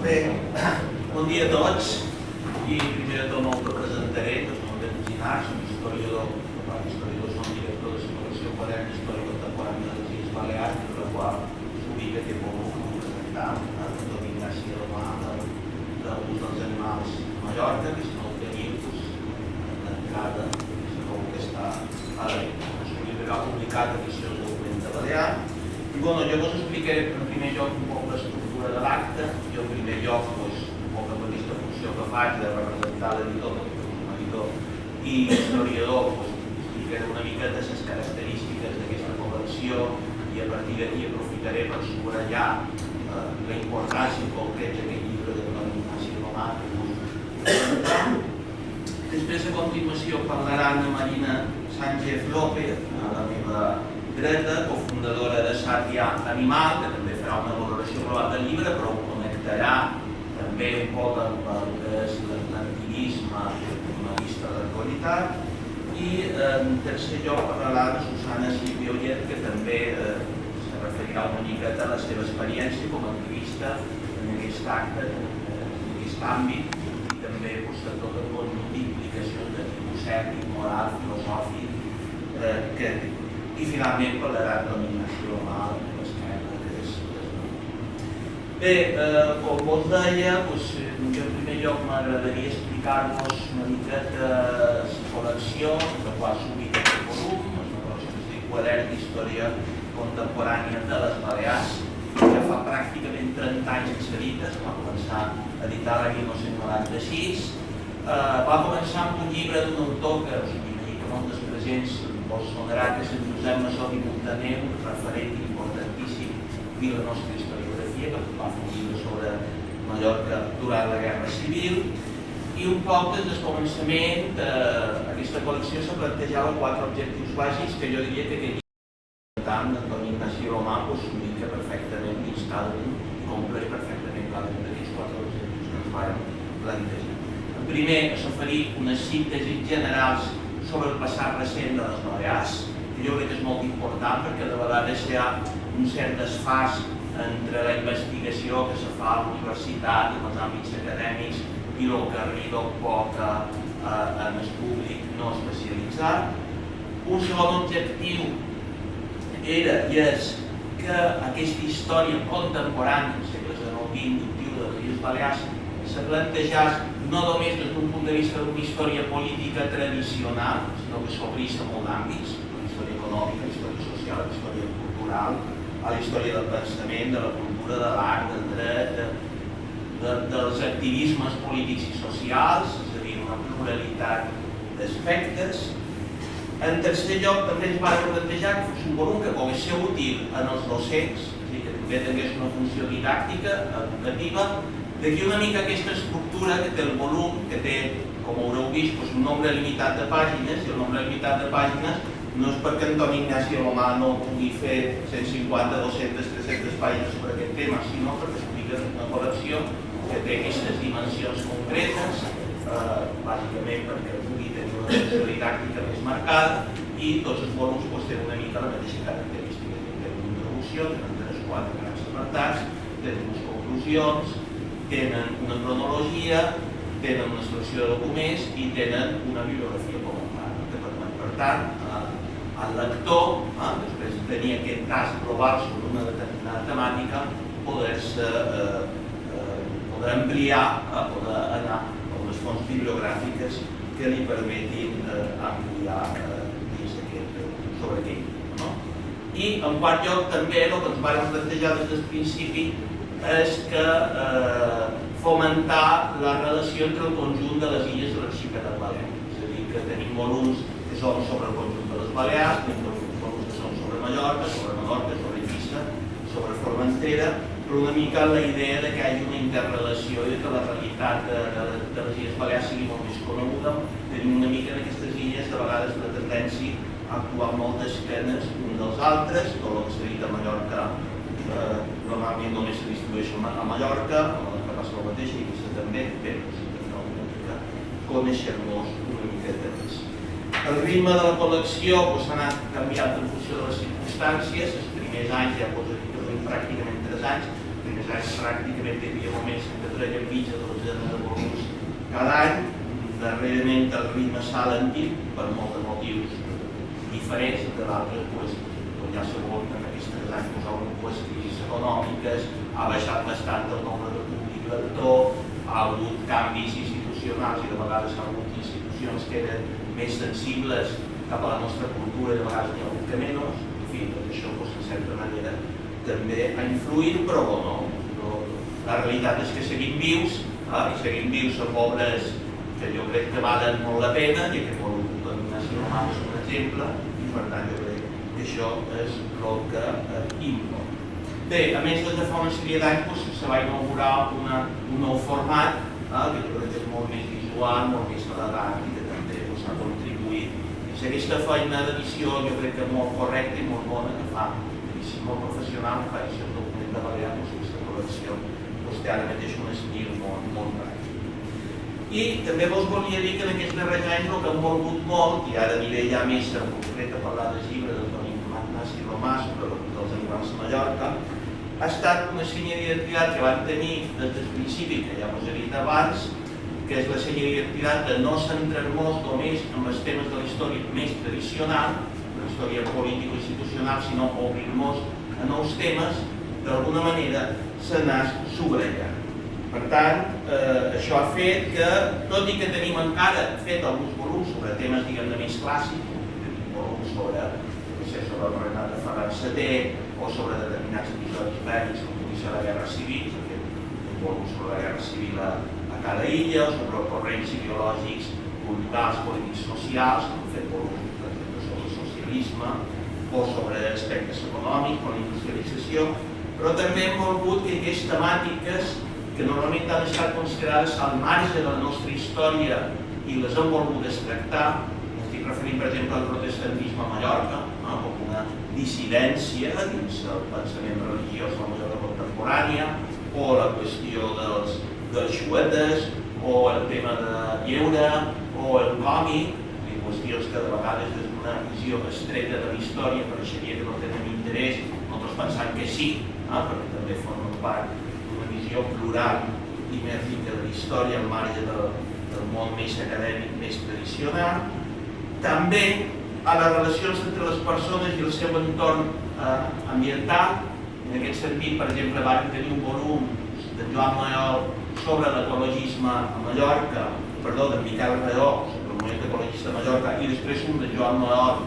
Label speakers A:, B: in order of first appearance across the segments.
A: Bé, bon dia a tots i primer de tot m'autopresentaré, que és molt ben Ginar, som historiador, som director de la col·lecció quadern històric contemporani de les Illes Balears, per la qual s'ubica aquest volum que hem presentat, Antoni Ignasi Romà, d'ús dels animals a Mallorca, que si no el teniu, d'entrada, segur que està a publicat edició del document de Balear. I jo us explicaré en primer lloc un poc l'estructura de l'acte. Jo en primer lloc, un poc amb aquesta funció que faig de representar l'editor, perquè som un editor i historiador, explicaré una mica de les característiques d'aquesta col·lecció i a partir d'aquí aprofitaré per subratllar la importància en concret d'aquest llibre d'Antoni Ignasi Romà que us presentar. Després, a continuació, parlarà Anna Marina Sánchez López, la meva dreta, cofundadora de Sàtia Animal, que també farà una valoració global del llibre, però ho connectarà també un poc amb el que és l'antiguisme animalista de l'actualitat. I en tercer lloc parlarà de Susana Silvioyet, que també se referirà una miqueta a la seva experiència com a activista en aquest acte, en aquest àmbit, i també de tot el conjunt d'implicacions de tipus ètic, moral, filosòfic, que té. I finalment parlarà d'Antoni Ignasi Romà, de l'esquerda, que és... Bé, com vos deia, jo en primer lloc m'agradaria explicar-vos una miqueta la col·lecció de qual s'ubica aquest volum, és una col·lecció que es diu Quadern d'Història Contemporània de les Balears, que fa pràcticament 30 anys que s'edita, es va començar a editar l'any 1996. Va començar amb un llibre d'un autor que us imagino que moltes presents vos sonarà, que és en Josep Masó i Montaner, un referent importantíssim de la nostra historiografia, que va fer un llibre sobre Mallorca durant la Guerra Civil. I un poc des del començament aquesta col·lecció se plantejava 4 objectius bàsics que jo diria que aquest llibre d'Antoni Ignasi Romà s'ubica perfectament i compleix perfectament cada un d'aquests 4 objectius que ens vam plantejar. En primer, és oferir unes síntesis generals sobre el passat recent de les Balears, que jo crec que és molt important perquè de vegades hi ha un cert desfàs entre la investigació que se fa a la universitat i en els àmbits acadèmics i el que arriba un poc en el públic no especialitzat. Un segon objectiu era i és que aquesta història contemporània, segles XIX i XXI de les Illes Balears, se plantejés no només des d'un punt de vista d'una història política tradicional, sinó que s'obrís a molts àmbits, la història econòmica, la història social, la història cultural, a la història del pensament, de la cultura, de l'art, del dret, dels activismes polítics i socials, és a dir, una pluralitat d'aspectes. En tercer lloc, també ens vam plantejar que fos un volum que pogués ser útil en els docents, és a dir, que també tingués una funció didàctica, educativa. D'aquí una mica aquesta estructura que té el volum, que té, com haureu vist, un nombre limitat de pàgines, i el nombre limitat de pàgines no és perquè Antoni Ignasi Romà no pugui fer 150, 200, 300 pàgines sobre aquest tema, sinó perquè s'ubica en una col·lecció que té aquestes dimensions concretes, bàsicament perquè pugui tenir una funció didàctica més marcada, i tots els volums tenen una mica la mateixa característica. Tenen una introducció, tenen 3-4 grans apartats, tenen unes conclusions, tenen una cronologia, tenen una selecció de documents i tenen una bibliografia comentada, que permet, per tant, al lector, després de tenir aquest tas global sobre una determinada temàtica, poder ampliar, poder anar a les fonts bibliogràfiques que li permetin ampliar sobre aquell llibre. I, en quart lloc, també el que ens vam plantejar des del principi és que fomentar la relació entre el conjunt de les illes de l'arxipèlag balear. És a dir, que tenim volums que són sobre el conjunt de les Balears, tenim volums que són Mallorca, sobre Eivissa, sobre Formentera, però una mica la idea que hi hagi una interrelació i que la realitat de les Illes Balears sigui molt més coneguda. Tenim una mica en aquestes illes de vegades la tendència a actuar molt d'esquenes uns dels altres, tot el que s'ha dit a Mallorca normalment només se distribueix a Mallorca, que passa el mateix, i Eivissa també, però una mica conèixer-nos una miqueta més. El ritme de la col·lecció s'ha anat canviant en funció de les circumstàncies. Els primers anys ja tenim pràcticament 3 anys, els primers anys pràcticament hi havia moments que treien mitja dotzena de volums cada any. Darrerament el ritme s'ha alentit per molts de motius diferents, de l'altre ja segon en aquests 3 anys algunes crisis econòmiques, ha baixat bastant el nombre de públic lector, ha hagut canvis institucionals i de vegades ha hagut institucions que eren més sensibles cap a la nostra cultura i de vegades n'hi ha hagut que menys. En fi, tot això en certa manera també ha influït, però la realitat és que seguim vius i seguim vius amb obres que jo crec que valen molt la pena i que Ignacio Romano és un exemple i per tant jo crec que això és el que importa. Bé, a més de fa una sèrie d'anys se va inaugurar un nou format que jo crec que és molt més visual, molt més elegant i que també ha contribuït. És aquesta feina d'edició jo crec que molt correcta i molt bona que fa, molt professional, que fa edició del document de Balears, aquesta col·lecció té ara mateix un estil molt pràctic. I també vos volia dir que en aquests darrers anys el que hem volgut molt, i ara aniré ja més en concret a parlar del llibre d'Antoni Ignasi Romà sobre els animals de Mallorca, ha estat una senya d'identitat que van tenir des del principi, que ja vos he dit abans, que és la senya d'identitat de no centrar-nos només en els temes de la història més tradicional, la història político-institucional, sinó obrir-nos a nous temes, d'alguna manera se n'ha subratllat. Per tant, això ha fet que, tot i que tenim encara fet alguns volums sobre temes, diguem-ne, més clàssics, tenim volums sobre el regnat de Ferran VII o sobre determinats episodis bèl·lics com pugui ser la Guerra Civil, un volum sobre la Guerra Civil a cada illa, o sobre corrents ideològics, culturals, polítics, socials, hem fet volums sobre el socialisme, o sobre aspectes econòmics, o la industrialització, però també hem volgut que hi hagués temàtiques que normalment han estat considerades al marge de la nostra història i les hem volgut tractar. Estic referint, per exemple, al protestantisme a Mallorca, com una dissidència dins el pensament religiós de la Mallorca contemporània, o la qüestió dels xuetes, o el tema de lleure, o el còmic, qüestions que de vegades des d'una visió estreta de la història pareixeria que no tenen interès, nosaltres pensant que sí, perquè també formen part d'una visió plural i més rica de la història al marge del món més acadèmic, més tradicional. També a les relacions entre les persones i el seu entorn ambiental. En aquest sentit, per exemple, vam tenir un volum de Joan Mayol sobre l'ecologisme a Mallorca, perdó, de Miquel Redó, sobre el moviment ecologista a Mallorca, i després un de Joan Mayol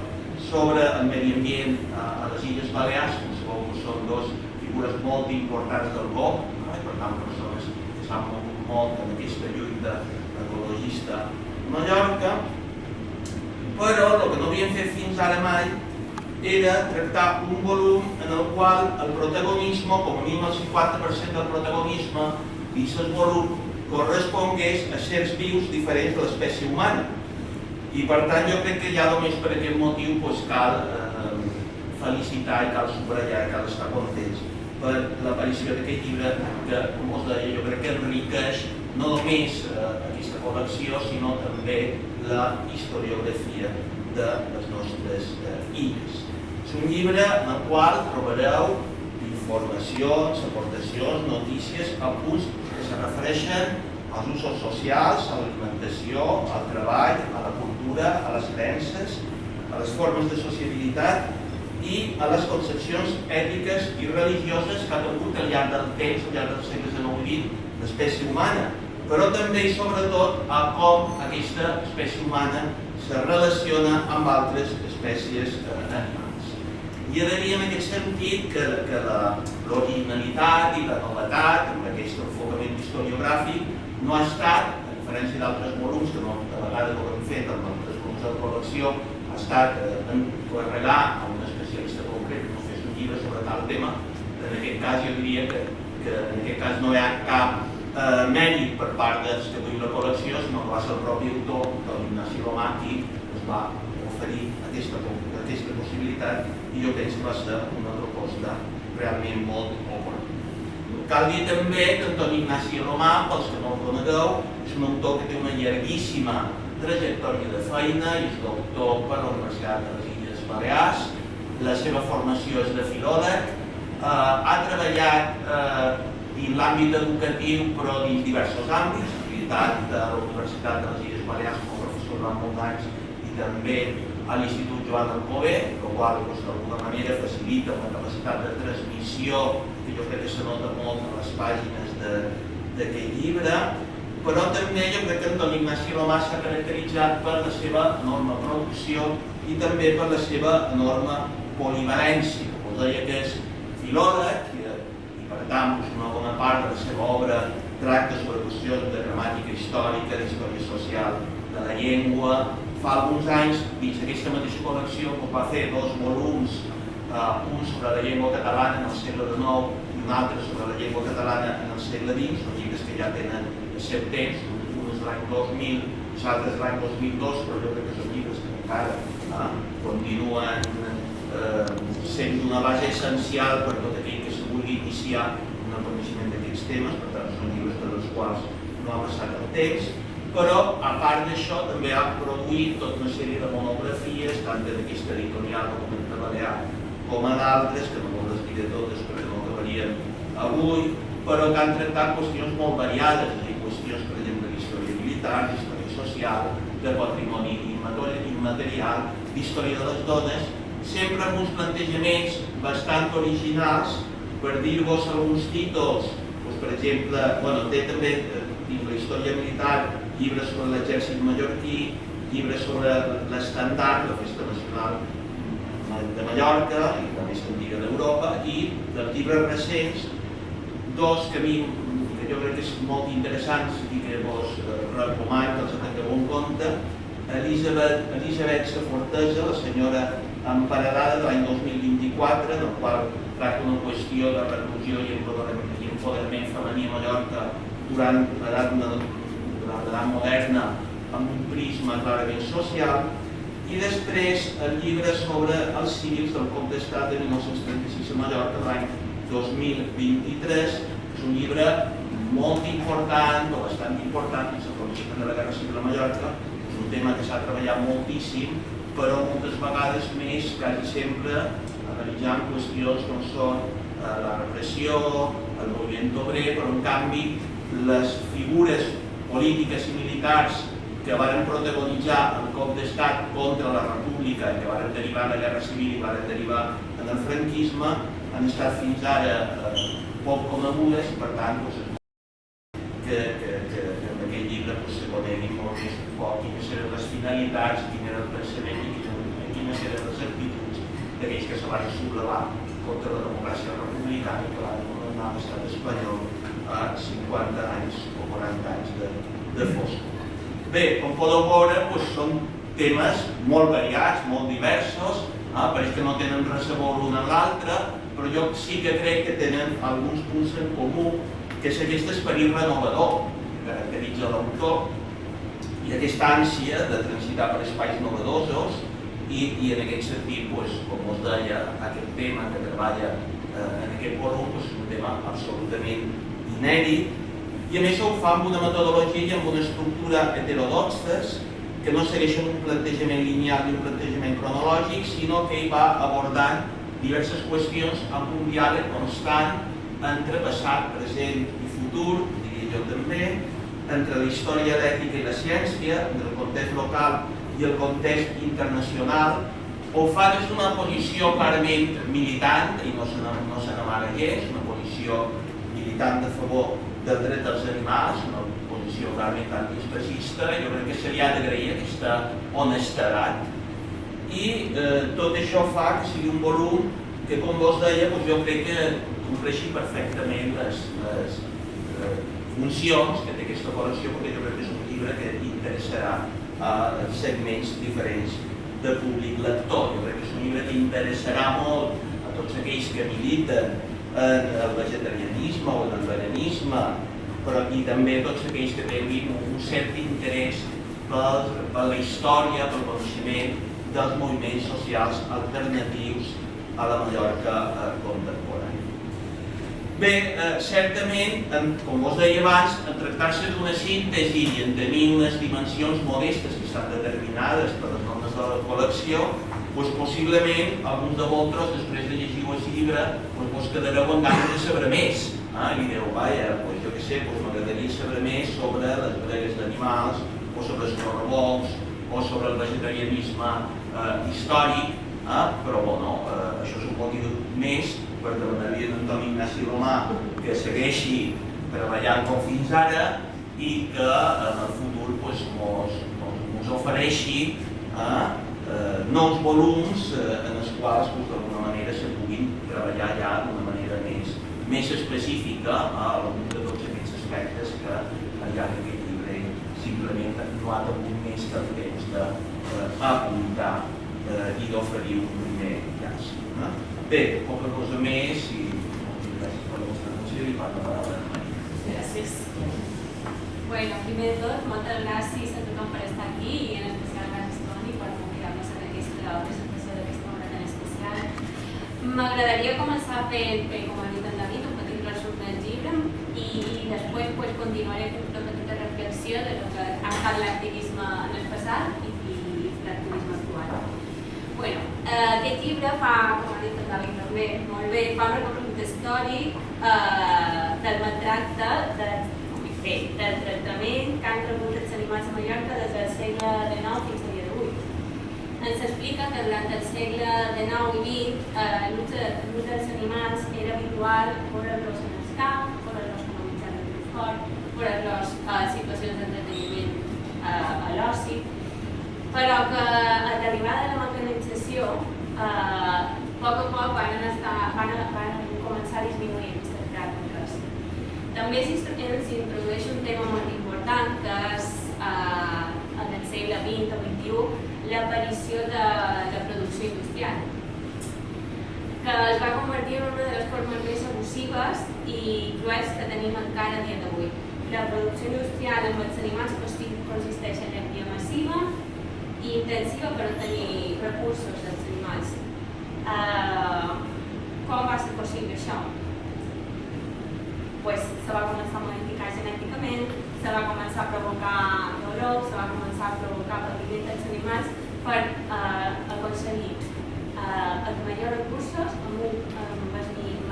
A: sobre el medi ambient a les Illes Balears, que sabeu que són dos figures molt importants del BOC, per tant, persones que s'han mogut molt en aquesta lluita ecologista a Mallorca, però el que no havíem fet fins ara mai era tractar un volum en el qual el protagonisme, com a mínim el 50% del protagonisme dins el volum, correspongués a sers vius diferents de l'espècie humana. I per tant jo crec que ja només per aquest motiu cal felicitar i cal subratllar, cal estar contents per l'aparició d'aquest llibre que, com us deia, jo crec que enriqueix no només aquesta col·lecció, sinó també la historiografia de les nostres illes. És un llibre en el qual trobareu informacions, aportacions, notícies, apunts que se refereixen als usos socials, a l'alimentació, al treball, a la cultura, a les creences, a les formes de sociabilitat i a les concepcions ètiques i religioses que ha tingut al llarg del temps, al llarg dels segles XIX i XX, l'espècie humana, però també i sobretot a com aquesta espècie humana se relaciona amb altres espècies animals. I he de dir en aquest sentit que l'originalitat i la novetat amb aquest enfocament historiogràfic no ha estat, a diferència d'altres volums que de vegades ho hem fet amb altres volums de col·lecció, ha estat encarregar a un especialista concret llibre sobre tal tema. En aquest cas jo diria que en aquest cas no hi ha cap mèrit per part dels que duim la col·lecció, sinó que va ser el propi autor, l'Ignasi Lomà, qui es va oferir aquesta possibilitat, i jo penso que va ser una proposta realment molt oportuna. Cal dir també que Antoni Ignasi Lomà, pels que no el conegueu, és un autor que té una llarguíssima trajectòria de feina i és doctor per la Universitat de les Illes Balears. La seva formació és de filòleg, ha treballat dins l'àmbit educatiu però dins diversos àmbits, l'activitat de la Universitat de les Illes Balears com a professor durant molts anys i també a l'Institut Joan Alcover, el qual d'alguna manera facilita una capacitat de transmissió que jo crec que se nota molt en les pàgines d'aquest llibre, però també jo crec que Antoni Ignasi Lomà s'ha caracteritzat per la seva enorme producció i també per la seva enorme polivalència. Us deia que és filòleg i per tant una bona part de la seva obra tracta sobre qüestions de gramàtica històrica, d'història social de la llengua. Fa alguns anys, dins d'aquesta mateixa col·lecció, va fer dos volums, un sobre la llengua catalana en el segle XIX i un altre sobre la llengua catalana en el segle XX, són llibres que ja tenen el seu temps, un és de l'any 2000, els altres de l'any 2002, però jo crec que són llibres que encara continuen sent d'una base essencial per tot aquell que se vulgui iniciar en el coneixement d'aquests temes, per tant són llibres per als quals no ha passat el temps, però a part d'això també ha produït tota una sèrie de monografies, tant d'aquesta editorial com de Balear, com a d'altres, que no les diré totes perquè no acabaríem avui, però que han tractat qüestions molt variades, és a dir, qüestions, per exemple, d'història militar, d'història social, de patrimoni immaterial, d'història de les dones, sempre amb uns plantejaments bastant originals. Per dir-vos alguns títols, per exemple, té també dins la història militar llibres sobre l'exèrcit mallorquí, llibres sobre l'estandard, la festa nacional de Mallorca i la més antiga d'Europa, i dels llibres recents, dos que jo crec que són molt interessants i que vos recomano que els tingueu en compte. Elisabet Safortesa, la senyora emparedada de l'any 2024, en el qual tracta una qüestió de reclusió i empoderament femení a Mallorca durant l'edat moderna amb un prisma clarament social, i després el llibre sobre els civils del cop d'estat de 1936 a Mallorca de l'any 2023. És un llibre molt important, o bastant important, dins el concepte de la Guerra Civil a Mallorca. És un tema que s'ha treballat moltíssim, però moltes vegades més, quasi sempre, analitzant qüestions com són la repressió, el moviment obrer, però en canvi les figures polítiques i militars que van protagonitzar el cop d'estat contra la república, que van derivar en la Guerra Civil i van derivar en el franquisme, han estat fins ara poc conegudes i per tant que en aquest llibre se conegui molt més un poc quines eren les finalitats, quin era el pensament i quines eren les actituds d'aquells que se van sublevar contra la democràcia republicana i que van governar l'estat espanyol a 50 anys o 40 anys de foscor. Bé, com podeu veure, són temes molt variats, molt diversos, pareix que no tenen res a veure l'un amb l'altre, però jo sí que crec que tenen alguns punts en comú, que és aquest esperit renovador que caracteritza l'autor i aquesta ànsia de transitar per espais novedosos i en aquest sentit, com us deia, aquest tema que treballa en aquest volum és un tema absolutament inèdit i a més ho fa amb una metodologia i amb una estructura heterodoxes que no segueixen un plantejament lineal ni un plantejament cronològic, sinó que hi va abordant diverses qüestions amb un diàleg constant entre passat, present i futur, diria jo també, entre la història, l'ètica i la ciència, entre el context local i el context internacional. Ho fa des d'una posició clarament militant, i no se n'amaga gens, una posició militant a favor del dret dels animals, una posició clarament antiespecista. Jo crec que se li ha d'agrair aquesta honestedat. I tot això fa que sigui un volum que, com vos deia, jo crec que compleixi perfectament les funcions que té aquesta col·lecció, perquè jo crec que és un llibre que interessarà a segments diferents de públic lector. Jo crec que és un llibre que interessarà molt a tots aquells que militen en el vegetarianisme o en el veganisme, però i també tots aquells que tinguin un cert interès per la història, pel coneixement dels moviments socials alternatius a la Mallorca contemporània. Bé, certament, com us deia abans, en tractar-se d'una síntesi i en tenir unes dimensions modestes que estan determinades per les normes de la col·lecció, possiblement alguns de vosaltres, després de llegir aquest llibre, us quedareu amb ganes de saber més. I direu, vaja, jo què sé, m'agradaria saber més sobre les bregues d'animals, o sobre els correbous, o sobre el vegetarianisme històric, però bueno, això és un motiu més per demanar-li a Antoni Ignasi Romà que segueixi treballant com fins ara i que en el futur ens ofereixi nous volums en els quals d'alguna manera se puguin treballar ja d'una manera més específica a alguns de tots aquests aspectes que al llarg d'aquest llibre simplement no ha tingut més que el temps d'apuntar i d'oferir un primer cas. Bé, poca cosa més i moltes gràcies per la vostra atenció i per la paraula de Maria.
B: Gràcies. Bueno, primer de tot, moltes gràcies a tothom per estar aquí i en especial gràcies a Toni per convidar-nos a aquesta presentació d'aquesta obra tan especial. M'agradaria començar fent, com ha dit en David, un petit resum del llibre i després continuaré fent una petita reflexió de lo que ha estat l'activisme en el passat i l'activisme actual. Bueno, aquest llibre fa, com ha dit en David també, molt bé, fa un recorregut històric del maltracte, del tractament que han rebut els animals a Mallorca des del segle XIX fins a dia d'avui. Ens explica que durant el segle XIX i XX l'ús dels animals era habitual veure-los en els camps, veure-los com a mitjà de transport, veure-los a situacions d'entreteniment a l'oci, però que a l'arribada de la mecanització a poc van començar a disminuir aquestes pràctiques. També s'introdueix un tema molt important que és en el segle XX o XXI l'aparició de la producció industrial, que es va convertir en una de les formes més abusives i cruels que tenim encara a dia d'avui. La producció industrial amb els animals consisteix en l'envia massiva i intensiva per obtenir recursos dels animals. Com va ser possible això? Se va començar a modificar genèticament, se va començar a provocar dolor, se va començar a provocar patiment dels animals per aconseguir els majors recursos amb el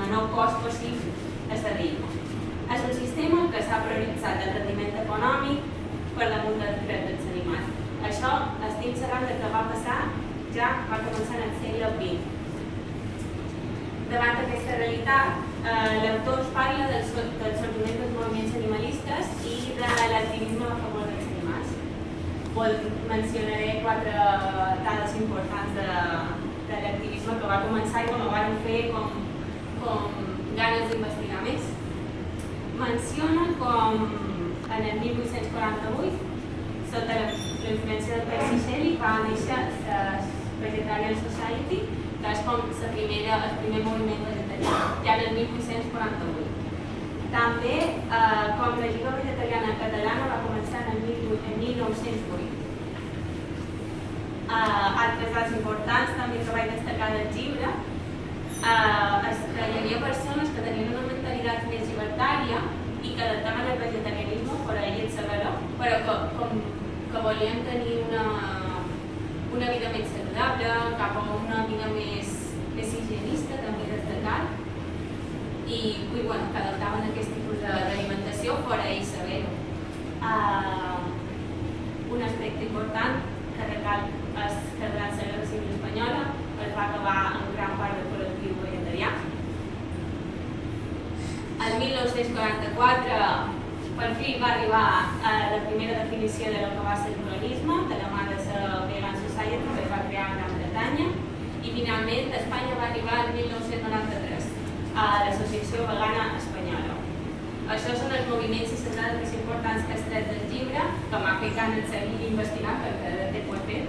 B: menor cost possible. És a dir, és un sistema que s'ha prioritzat el rendiment econòmic per damunt dels drets dels animals. Això estic xerrant del que va passar, ja va començar en el segle XX. Davant d'aquesta realitat, l'autor ens parla del sorgiment dels moviments animalistes i de l'activisme a favor dels animals. Mencionaré 4 dades importants de l'activisme que va començar i com ho van fer com ganes d'investigar més. Menciona com en el 1848, sota la influència del Percy Shelley, va néixer la Vegetarian Society, que és com el primer moviment vegetarià, ja en el 1848. També, com la Lliga Vegetariana Catalana va començar en el 1908. Altres dades importants també que vaig destacar del llibre és que hi havia persones que tenien una mentalitat més llibertària i que adaptaven el vegetarianisme per a ells saber-ho, però que volien tenir una vida més saludable, cap a una vida més higienista, també destacat, i que adaptaven aquest tipus d'alimentació per a ells saber-ho. Un aspecte important que recalca és que durant la Guerra Civil Espanyola es va acabar en gran part del col·lectiu vegetarià. El 1944 per fi va arribar a la primera definició de lo que va ser el pluralisme, de la mà de la Vegan Society, que es va crear a Gran Bretanya, i finalment Espanya va arribar el 1993 a l'Associació Vegana Espanyola. Això són els moviments i les dades més importants que has tret del llibre, que m'ha fet ganes de seguir investigant, perquè de fet ho he fet,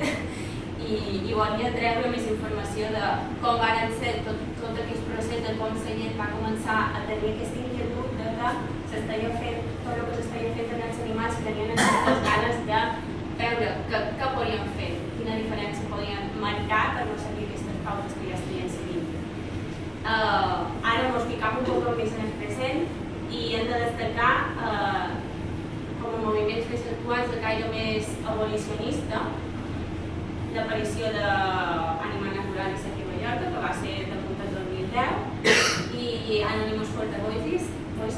B: i volia treure més informació de com van ser tot aquest procés de com la gent va començar a tenir aquesta inquietud de que s'estaria fent tot el que s'estaria fent en els animals i tenien aquestes ganes de veure què podien fer, quina diferència podien marcar per no seguir aquestes pautes que ja estaven seguint. Ara ens ficam un poc més en el present i hem de destacar com a moviments més actuals de caire més abolicionista l'aparició d'Animal Natural i Sergi Mallorca, que va ser degut el 2010, i Anonymous for the Voices, en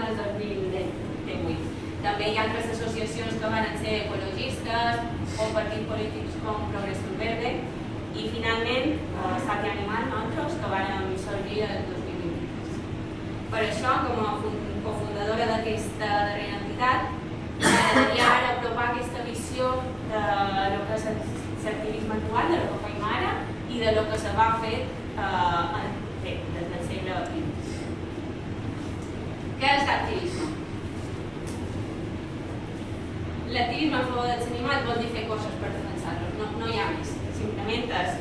B: el 2018. També hi ha altres associacions que van ser ecologistes o partits polítics com Progreso Verde i finalment Sati Animal, nosaltres, que van sorgir el 2023. Per això, com a cofundadora d'aquesta darrera entitat, m'agradaria ara apropar aquesta visió de lo que és l'activisme actual, de lo que fem ara i de lo que se va fer des del segle XX. Què és l'activisme? L'activisme a favor dels animals vol dir fer coses per defensar-los, no hi ha més. Simplement és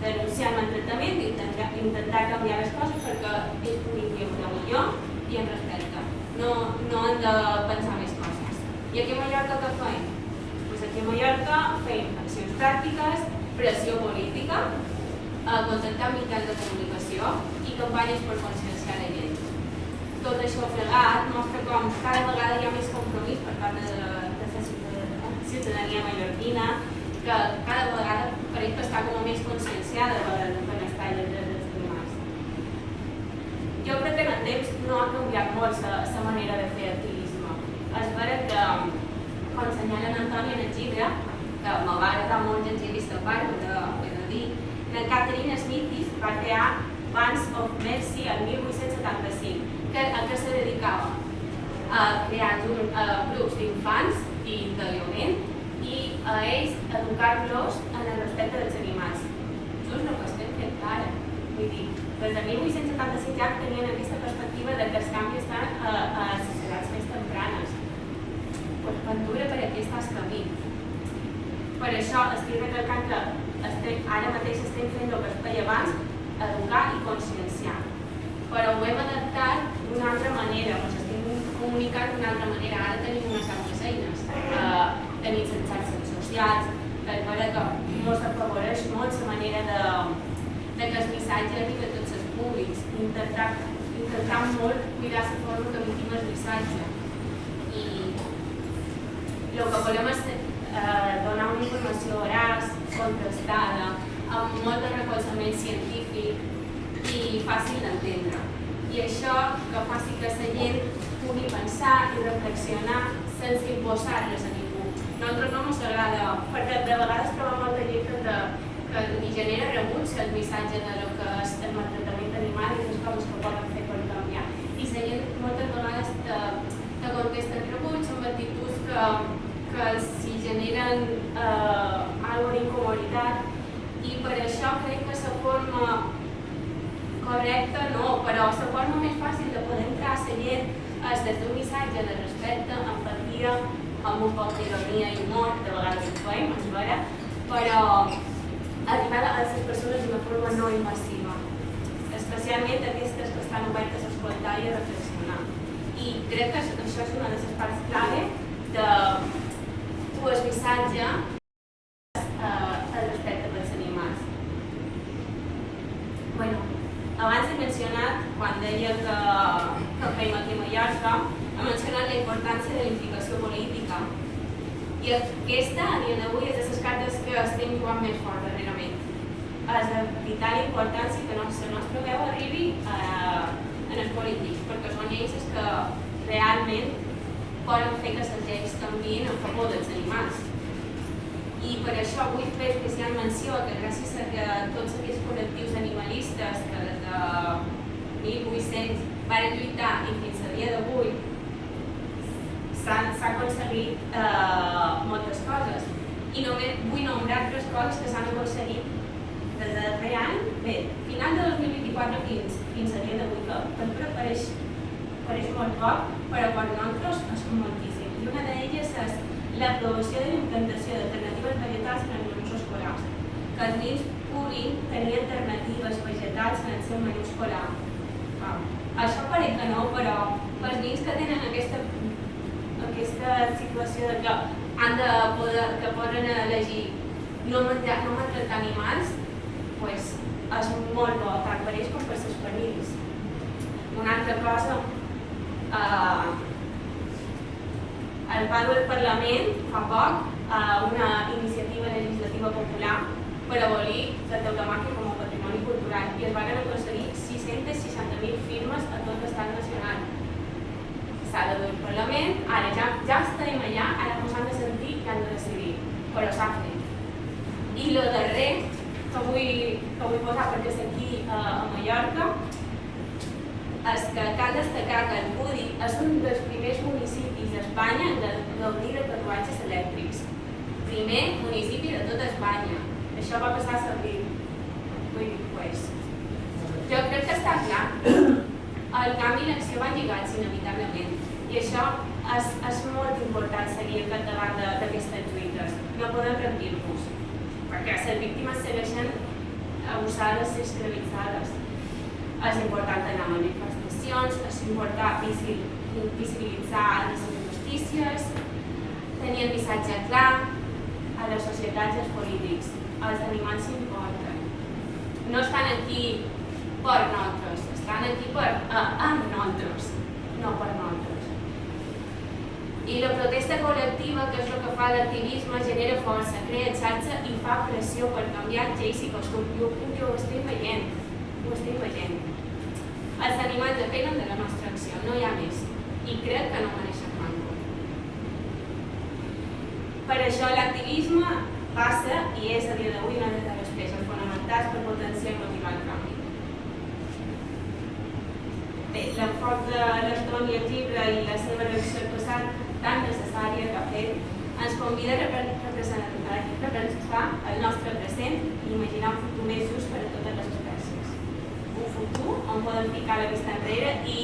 B: denunciar el maltractament i intentar canviar les coses perquè ells puguin viure millor i en respecte. No hem de pensar més coses. I aquí a Mallorca què fem? Doncs aquí a Mallorca fem accions pràctiques, pressió política, contactar mitjans de comunicació i campanyes per conscienciar la gent. Tot això plegat mostra com cada vegada hi ha més compromís per part de la ciutadania mallorquina, que cada vegada pareix que està com més conscienciada del benestar i els drets dels animals. Jo crec que en el temps no ha canviat molt la manera de fer activisme. És vera que, com assenyala en Antoni en el llibre, que me va agradar molt llegir aquesta part, he de dir, en Catherine Smith va crear Bands of Mercy el 1875, a què se dedicava? A crear grups d'infants i de lloguer i a ells educar-los en el respecte dels animals. Just el que estem fent ara. Vull dir, des de 1875 ja tenien aquesta perspectiva de que els canvis estan a les societats més tempranes. Doncs Ventura per aquí està el camí. Per això estic recalcant que ara mateix estem fent el que es feia abans, educar i conscienciar. Però ho hem adaptat d'una altra manera, ens estem comunicant d'una altra manera. Ara tenim unes altres eines. Tenim les xarxes socials, que és vera que ens afavoreix molt la manera de que el missatge arribi a tots els públics, intentar molt cuidar la forma que emitim el missatge. I el que volem és donar una informació veraç, contrastada, amb molt de recolzament científic i fàcil d'entendre. I això que faci que la gent pugui pensar i reflexionar sense imposar-les a ningú. A nosaltres no ens agrada, perquè de vegades trobem molta gent que li genera rebuig el missatge de lo que és el maltractament animal i les coses que poden fer per canviar. I la gent moltes vegades te contesta rebuig amb actituds que si generen alguna incomoditat i per això crec que la forma correcta no, però la forma més fàcil de poder entrar a la gent és des d'un missatge de respecte, empatia, amb un poc d'ironia i humor, de vegades ho fem, és vera, però arribar a les persones d'una forma no invasiva, especialment aquestes que estan obertes a escoltar i a reflexionar. I crec que això és una de les parts clave de dur el missatge al respecte pels animals. Abans he mencionat, quan deia que fem aquí a Mallorca, he mencionat la importància de la implicació política. I aquesta, a dia d'avui, és de les cartes que estem jugant més fort darrerament. És de vital importància que la nostra veu arribi en els polítics, perquè són ells que realment poden fer que les lleis canviïn en favor dels animals. I per això vull fer especial menció que gràcies a que tots aquests col·lectius animalistes que des de 1800 van lluitar i fins a dia d'avui s'ha aconseguit moltes coses. I només vull nombrar tres coses que s'han aconseguit des del darrer any, bé, final de 2024 fins a dia d'avui, que sempre pareix molt poc, però per nosaltres és moltíssim. I una d'elles és l'aprovació de la implantació d'alternatives vegetals en els escolars, que els nens puguin tenir alternatives vegetals en el seu menú escolar. Això pareix que no, però els nens que tenen aquesta situació de que que poden elegir no maltractar animals, és molt bo, tant per ells com per les famílies. Una altra cosa, el pare del Parlament fa poc una iniciativa legislativa popular per abolir la tauromàquia com a patrimoni cultural i es van aconseguir 660.000 firmes a tot l'estat nacional. S'ha de dur el Parlament, ara ja estem allà, ara no s'han de sentir que han de decidir, però s'ha fet. I el darrer que vull posar perquè és aquí a Mallorca és que cal destacar que el Pudi és un dels primers municipis d'Espanya en gaudir de tatuatges elèctrics. Primer municipi de tota Espanya. Això va passar a l'abril. Jo crec que està clar. El canvi i l'acció van lligats inevitablement i això és molt important seguir al capdavant d'aquestes lluites. No podem rendir-nos, perquè les víctimes segueixen abusades i esclavitzades. És important anar a manifestacions, és important visibilitzar les injustícies, tenir el missatge clar a les societats i als polítics. Els animals s'importen. No estan aquí per nosaltres, estan aquí amb nosaltres, no per nosaltres. I la protesta col·lectiva, que és el que fa l'activisme, genera força, crea xarxa i fa pressió per canviar lleis i costums. Jo ho estic veient, Els animals depenen de la nostra acció, no hi ha més, i crec que no mereixen manco. Per això l'activisme passa i és a dia d'avui una de les peces fonamentals per potenciar i motivar el canvi. Bé, l'enfoc de l'Antoni i el llibre i la seva reacció al passat tan necessària que ha fet ens convida a representar el nostre present i imaginar un futur més just per a totes les espècies. Un futur on podem ficar la vista enrere i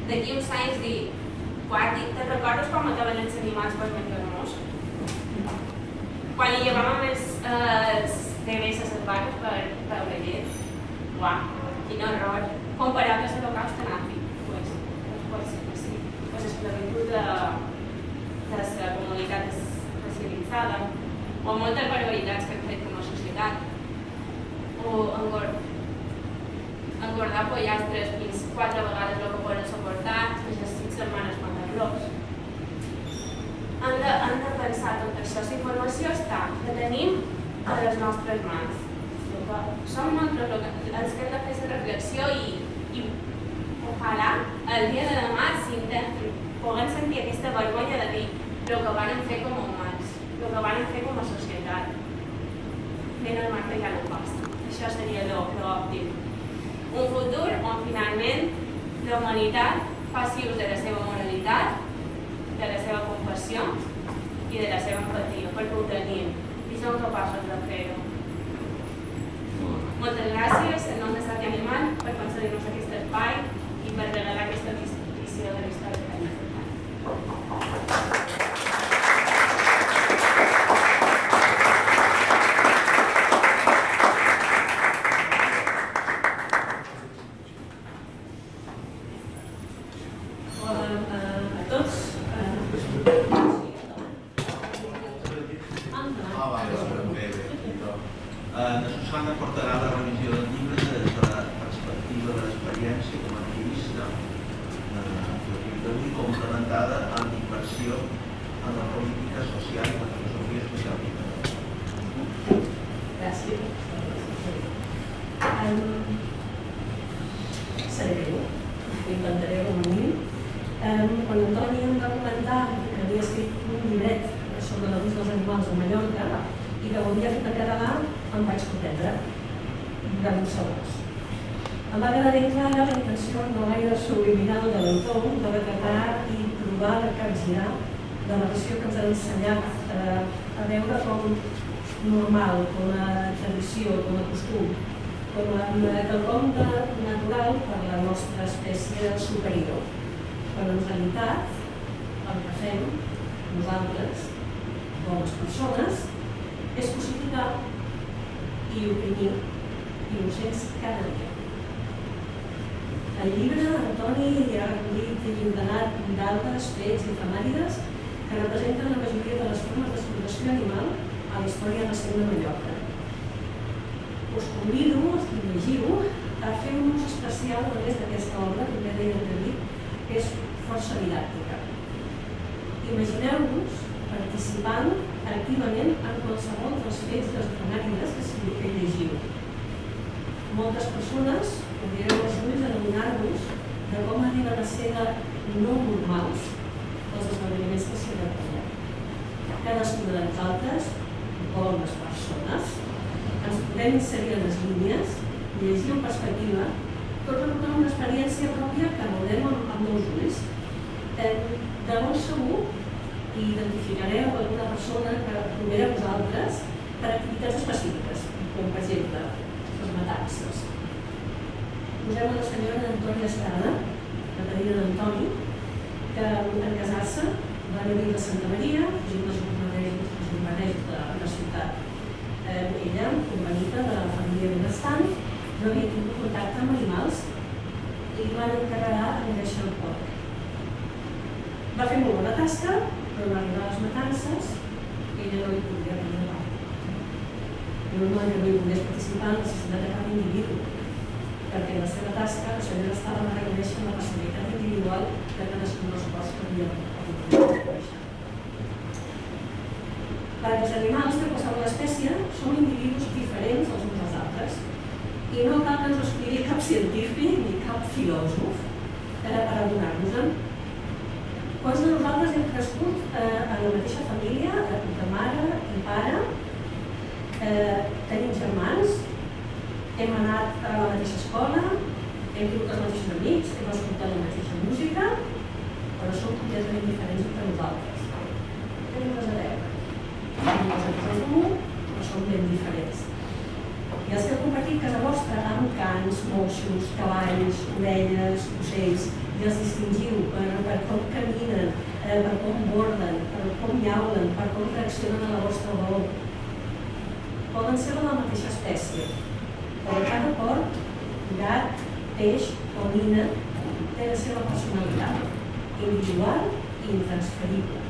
B: d'aquí uns anys dir Guardi, te'n recordes quan mataven els animals per menjar-nos? Quan hi llevàvem els bebès a les vaques per beure llet? Uau, quin horror! Comparable a l'Holocauste nazi. Pues sí. Pues esclavitud de la comunitat racialitzada o moltes barbaritats que hem fet com a societat. O engordar pollastres fins 4 vegades el que poden suportar fins a 5 setmanes matar-los. Han de pensar tot això. La informació està, la tenim a les nostres mans. Som nosaltres els que hem de fer la reflexió i ojalà el dia de demà puguem sentir aquesta vergonya de dir el que van fer com a humans, el que van fer com a societat. Ben el mar que ja no passa. Això seria l'òptim. Un futur on finalment la humanitat faci ús de la seva moralitat, de la seva compassió i de la seva empatia, perquè ho tenim i som capaços de fer-ho. Moltes gràcies en nom de Sati Animal per concedir-nos aquest espai i per regalar aquesta visió de la història que hem fet.
A: La Susana portarà la revisió del llibre des de la perspectiva de l'experiència com a activista d'avui complementada amb inversió en la política social i la filosofia social.
C: Gràcies. Seré breu, intentaré reunir. Quan Antoni em va comentar que havia escrit un llibret sobre l'abús dels animals a Mallorca i que ho havia fet en català, em vaig comprendre durant uns segons. Em va quedar ben clara la intenció no gaire subliminal de l'autor de retratar i provar de capgirar la relació que ens ha ensenyat a veure com normal, com a tradició, com a costum, com a quelcom natural per a la nostra espècie superior. Però en realitat el que fem nosaltres, bones persones, és cosificar i oprimir innocents cada dia. El llibre Antoni ha recollit i ordenat dades, fets i efemèrides que representen la majoria de les formes d'explotació animal a la història recent de Mallorca. Us convido, i llegiu, a fer un ús especial a més d'aquesta obra, com ja deia David, que és força didàctica. Imagineu-vos participant activament en qualsevol dels fets i les efemèrides que llegiu. Moltes persones obrireu els ulls en adonar-vos de com arriben a ser no normals els esdeveniments que s'hi recullen. Cadascuna de nosaltres, bones persones, ens podem inserir en les línies, llegir en perspectiva, tot recuperant una experiència pròpia que veurem amb nous ulls. De bon segur identificareu alguna persona que provereu vosaltres per activitats específiques, com per exemple les matances. Posem a la senyora Antònia Estrada, la padrina d'Antoni, que en casar-se va venir de Santa Maria, fugint dels bombardeig de la ciutat. Ella, convenida de la família benestant, no havia tingut contacte amb animals i li van encarregar de deixar el porc. Va fer molt bona tasca, però en arribar a les matances, ella no hi podia prendre part. Normalment no hi pogués participar en la necessitat de cap individu, perquè en la seva tasca la senyora estava a reconèixer la personalitat individual de cadascun dels porcs que havia reconèixer. Perquè els animals de qualsevol espècie són individus diferents els uns dels altres i no cal que ens ho expliqui cap científic ni cap filòsof per adonar-nos-en. Quants de nosaltres hem crescut en la mateixa família, de mare i pare, tenim germans, hem anat a la mateixa escola, hem tingut els mateixos amics, hem escoltat la mateixa música, però som completament diferents entre nosaltres. No tenim res a veure. Tenim coses en comú, però som ben diferents. I els que heu compartit casa vostra amb cans, moixos, cavalls, orelles, ocells, i els distingiu per com caminen, per com borden, per com llaulen, per com reaccionen a la vostra olor. Poden ser de la mateixa espècie, però cada porc, gat, peix o nina té la seva personalitat, individual i intransferible,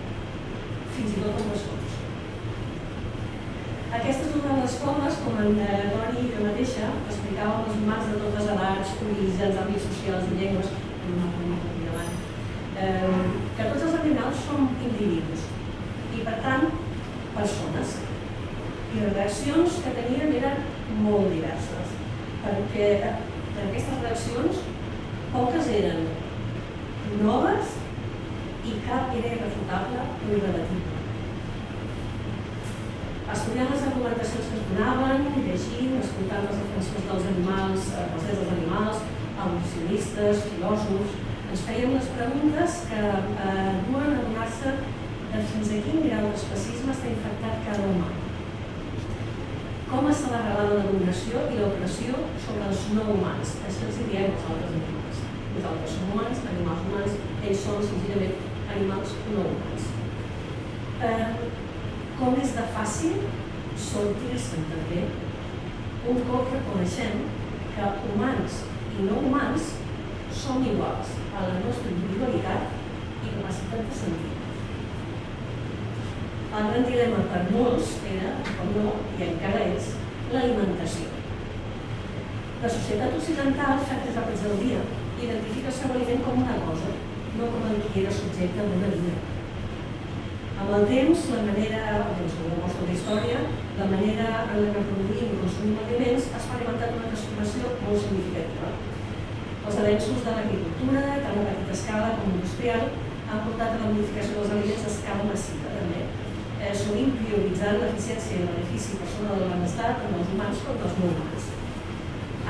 C: fins i tot els bessons. Aquesta és una de les formes, com en Toni i jo mateixa, explicàvem als humans de totes edats, orígens, àmbits socials i llengües, que tots els animals són individus i, per tant, persones. I les reaccions que tenien eren molt diverses, perquè d'aquestes reaccions poques eren noves i cap era irrefutable o irrebatible. Estudiant les argumentacions que es donaven, llegint, escoltant les defensors dels animals, els drets dels animals, abolicionistes, filòsofs, ens fèiem les preguntes que duen a donar-se de fins a quin grau d'especisme està infectat cada humà. Com està arrelant la dominació i l'opressió sobre els no humans? Això els diem als altres animals. Nosaltres som humans, animals humans, ells són senzillament animals no humans. Com és de fàcil sortir-se'n també un cop reconeixem que humans i no humans som iguals a la nostra individualitat i capacitat de sentir. El gran dilema per molts era, com no, i encara és, l'alimentació. La societat occidental, fa 3 àpats del dia, identifica el seu aliment com una cosa, no com el que era subjecte d'una vida. Amb el temps, la manera, doncs, com demostra la història, la manera en la que produïm i consumim aliments ha experimentat una transformació molt significativa. Els avenços de l'agricultura, tant a petita escala com industrial, han portat a la modificació dels aliments a escala massiva, també, sovint prioritzant l'eficiència i el benefici per sobre del benestar tant dels humans com dels no humans.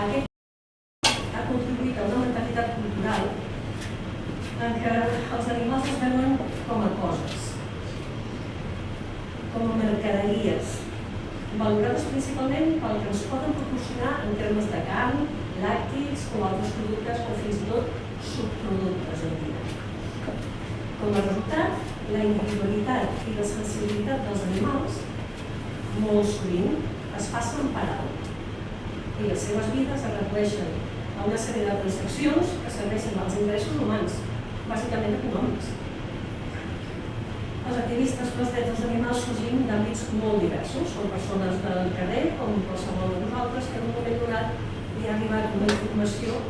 C: Aquest ha contribuït a una mentalitat cultural en què els animals es veuen com a coses, com a mercaderies, valorades principalment pel que ens poden proporcionar en termes de carn, làctics o altres productes o fins i tot subproductes en vida. Com a resultat, la individualitat i la sensibilitat dels animals molt sovint, es passen per alt i les seves vides es redueixen a una sèrie de transaccions que serveixen als interessos humans, bàsicament econòmics. Els activistes pels drets dels animals sorgim d'àmbits molt diversos. Són persones del carrer, com qualsevol de nosaltres, que en un moment donat li ha arribat una informació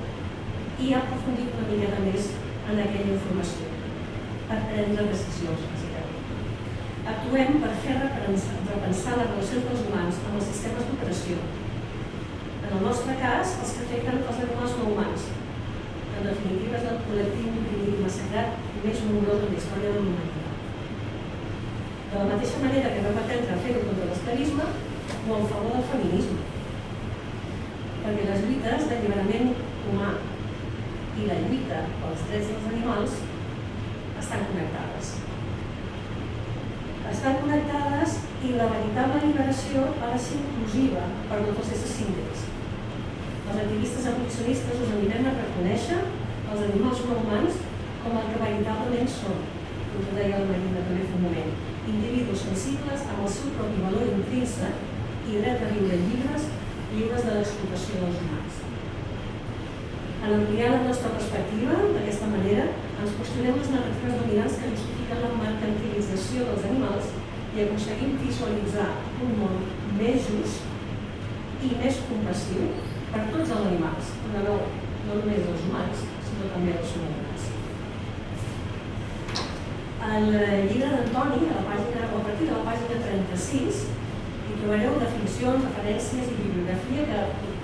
C: i ha aprofundit una miqueta més en aquella informació per prendre decisions, bàsicament. Actuem per fer repensar les relacions dels humans amb els sistemes d'operació. En el nostre cas, els que afecten els animals no humans. En definitiva, és el col·lectiu individu massacrat més nombrós en la història de l'humanitat. De la mateixa manera que vam aprendre a fer-ho contra l'esclavisme o en favor del feminisme. Perquè les lluites d'alliberament humà i la lluita pels drets dels animals estan connectades. Estan connectades i la veritable liberació ha de ser inclusiva per no tots éssers síntets. Els activistes abolicionistes us anirem a reconèixer els animals no humans com el que veritablement són, com ho deia la Marina també fa un moment, individus sensibles amb el seu propi valor intrínsec i dret a viure lliures de l'explotació dels humans. En ampliar la nostra perspectiva, d'aquesta manera, ens qüestionem les narratives dominants que justifiquen la mercantilització dels animals i aconseguim visualitzar un món més just i més compassiu per tots els animals, no només els humans, sinó també els humans. Al llibre d'Antoni, a partir de la pàgina 36, hi trobareu definicions, referències i bibliografia que,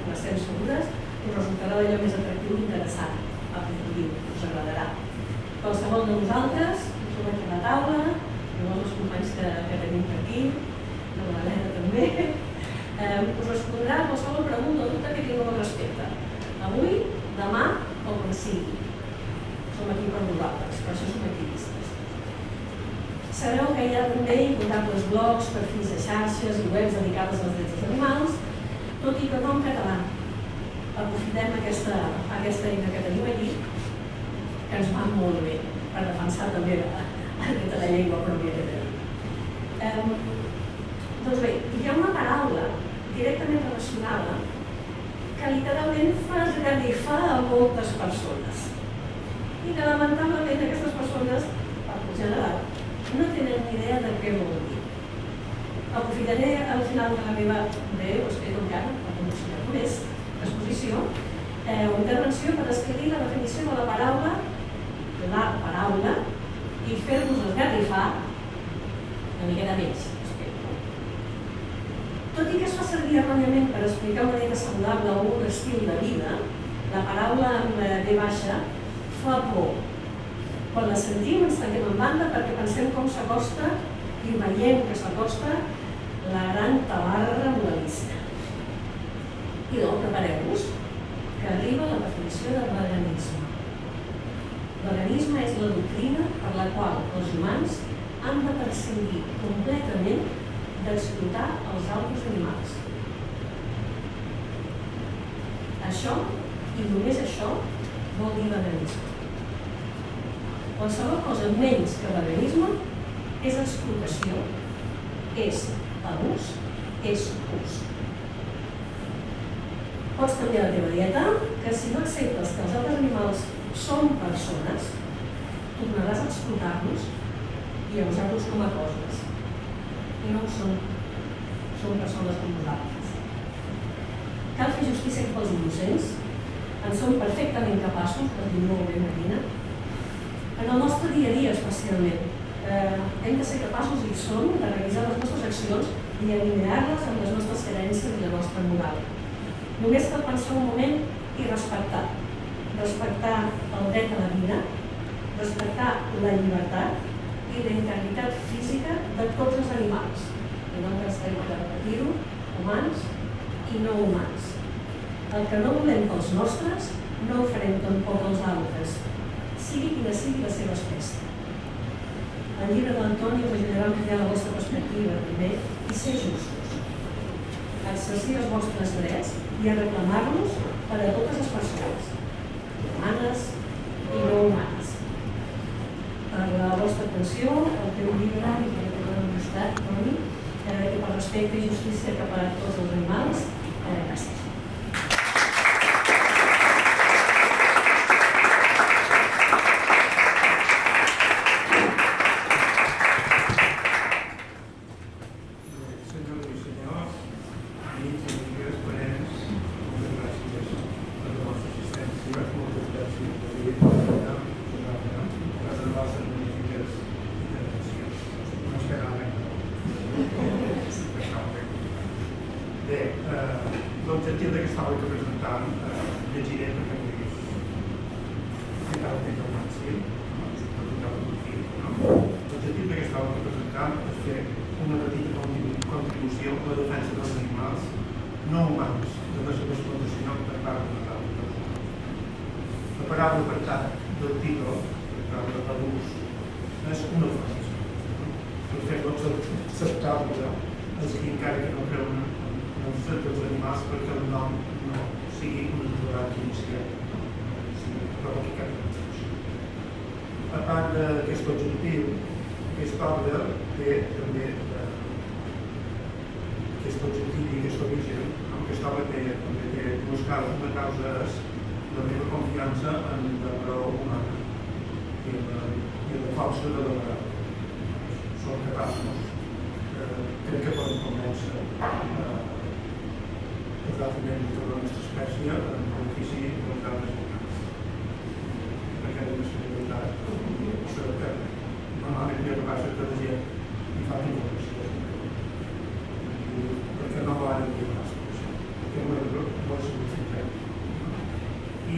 C: n'estem segures, us resultarà d'allò més atractiu i interessant, aprofundir, us agradarà. Qualsevol de vosaltres, us trobem a la taula, llavors els companys que tenim per aquí, la Helena també, us respondrà qualsevol pregunta o dubte que tingueu al respecte. Avui, demà o quan sigui. Som aquí per vosaltres, per això som activistes. Sabeu que hi ha també incontables blogs, perfils de xarxes i webs dedicades als drets dels animals, tot i que no en català. Aprofitem aquesta eina que tenim allí, que ens va molt bé per defensar també la llengua pròpia que tenim. Doncs bé, hi ha una paraula directament relacionada que literalment fa esgarrifar a moltes persones i que lamentablement aquestes persones, per general, no tenen ni idea de què vol dir. Aprofitaré al final de la meva breu, espero encara, per promocionar més, exposició o intervenció per escriure la definició de la paraula i fer-vos esgarrifar una miqueta més. Tot i que es fa servir erròniament per explicar una dieta saludable o un estil de vida, la paraula amb B baixa fa por. Quan la sentim ens tanquem en banda perquè pensem com s'acosta i veiem que s'acosta la gran tabarra moralista. I doncs prepareu-vos que arriba la definició de veganisme. Veganisme és la doctrina per la qual els humans han de prescindir completament d'explotar els altres animals. Això, i només això, vol dir veganisme. Qualsevol cosa menys que veganisme és explotació, és abús, és ús. Pots canviar la teva dieta, que si no acceptes que els altres animals són persones, tornaràs a explotar-los i a usar-los com a coses. I no ho són. Són persones com nosaltres. Cal fer justícia cap als innocents. En som perfectament capaços, per dir molt bé, Marina. En el nostre dia a dia, especialment, hem de ser capaços, i som, de revisar les nostres accions i alinear-les amb les nostres creences i la nostra moral. Només cal pensar un moment i respectar. Respectar el dret a la vida, respectar la llibertat i la integritat física de tots els animals. I no ens hem de repetir-ho, humans i no humans. El que no volem pels nostres, no ho farem tampoc als altres, sigui quina sigui la seva espècie. El llibre de l'Antoni us ajudarà a ampliar la vostra perspectiva, primer, i ser justos. Exercir els vostres drets i a reclamar-los per a totes les persones, humanes i no humanes. Per la vostra atenció, el teu llibre, i per el costat, Toni, i per respecte i justícia cap a tots els animals. Gràcies.
D: Senyores i senyors, amics i amigues, parents, moltes gràcies per la vostra assistència, moltes gràcies per reservar les magnífiques intervencions. No esperava res. Bé, l'objectiu d'aquesta obra que presentam, llegiré perquè m'ho diguis. Encara ho tinc al màxim, l'objectiu d'aquesta obra que presentam és fer una petita contribució a la defensa dels animals no humans de la seva explotació per part de l'abús. La paraula apartat del títol, per part de l'abús, és una frase. Per fer-lo acceptable és que encara que no creuen en els drets dels animals perquè el nom no sigui un aturat inicial, sigui propi cap. A part d'aquest objectiu, aquesta obra té també aquest objectiu i aquest origen, aquesta obra també té dues causes. Una causa és la meva confiança en la raó humana i en la força de la moral. Som capaços, crec que podem convèncer els altres membres de la nostra espècie en benefici dels altres humans. Perquè de la solidaritat, normalment el que passa és que la gent hi fa informació. Perquè no volen dir les coses, perquè no és suficient. I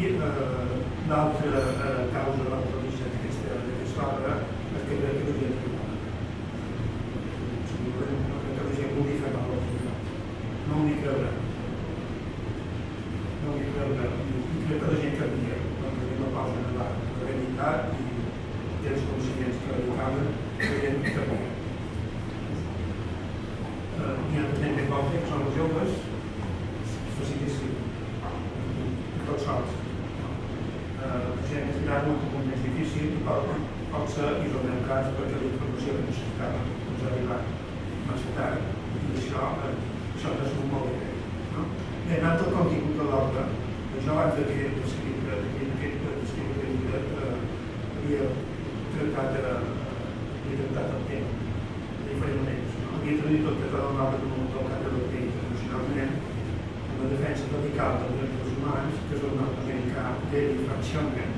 D: l'altra causa, l'altra origen d'aquesta obra és que crec que la gent vulgui fer mal als animals. No vull creure. No vull creure. I crec que la gent canvia quan no posa en la realitat i els coneixements que li calen, la gent canvia. N'hi ha gent que pot fer, que són els joves, facilíssim, tots sols. La gent és gran, molt més difícil, pot ser, i és el meu cas, perquè la informació que necessitava ens ha arribat massa tard, i això no és un molt bé. Bé, anant al contingut de l'obra, jo abans d'aquest llibre havia tractat el tema de diferents maners. Havia traduït el català de l'obra del cap de l'Europea internacionalment en la defensa radical dels drets humans, que és el nord-americà David Franchonen,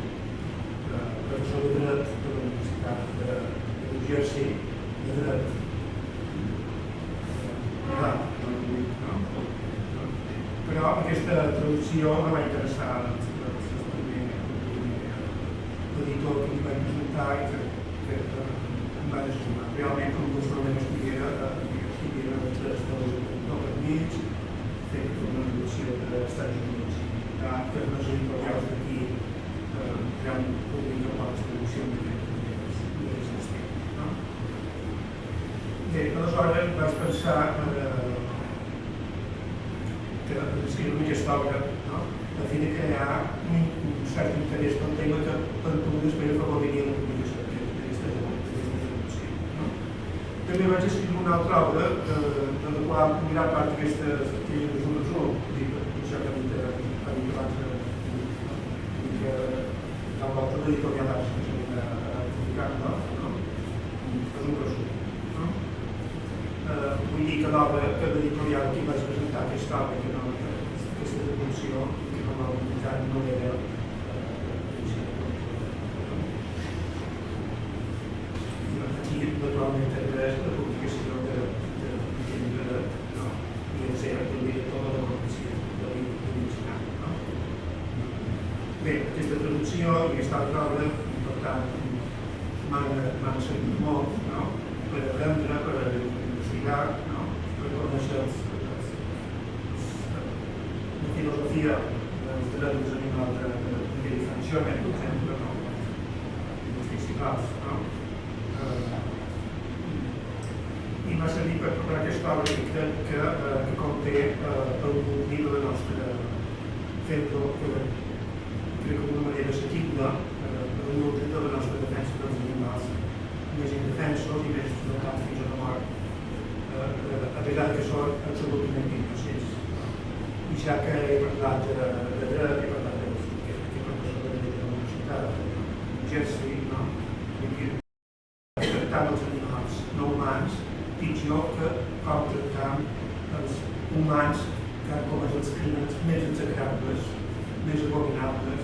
D: professor de dret de la Universitat de New Jersey, de dret. Però aquesta traducció no va interessar l'editor que ens va presentar i que em va desestimar. Realment, com que solament estiguera els drets de l'Europa mig, fer una traducció dels Estats Units, que les editorials d'aquí realment publiquen poques traduccions d'aquest estil. Bé, aleshores vaig pensar que escriure aquesta obra, a fi de crear un cert interès pel tema que per tu després afavoriria la publicació d'aquesta traducció. També vaig escriure una altra obra, de la qual gran part d'aquestes és un resum, això que ha dit abans, que tal volta l'editorial d'Arts que s'ha publicat, és un resum. Vull dir que l'obra, que l'editorial que vaig presentar aquesta obra, aquesta traducció, que no l'ha utilitzat, no era aquí, naturalment, també és la publicació de llibre i el ser el director de la corporació de l'original. Bé, aquesta traducció i aquesta altra obra, per tant, m'han servit molt per aprendre, per investigar, per conèixer la filosofia dels drets dels animals de Franchonen, per exemple, els principals. I m'ha servit per preparar aquesta obra que crec que conté el motiu de la nostra fer-ho, crec que d'una manera assequible, per un motiu de la nostra defensa dels animals més indefensos i més tocats fins a la mort. a vegades que són absolutament innocents. I ja que he parlat de dret, he parlat de professor de dret de la Universitat de Jersey, no? Tractar els animals no humans pitjor que com tractar els humans que han comès els crímens més execrables, més abominables,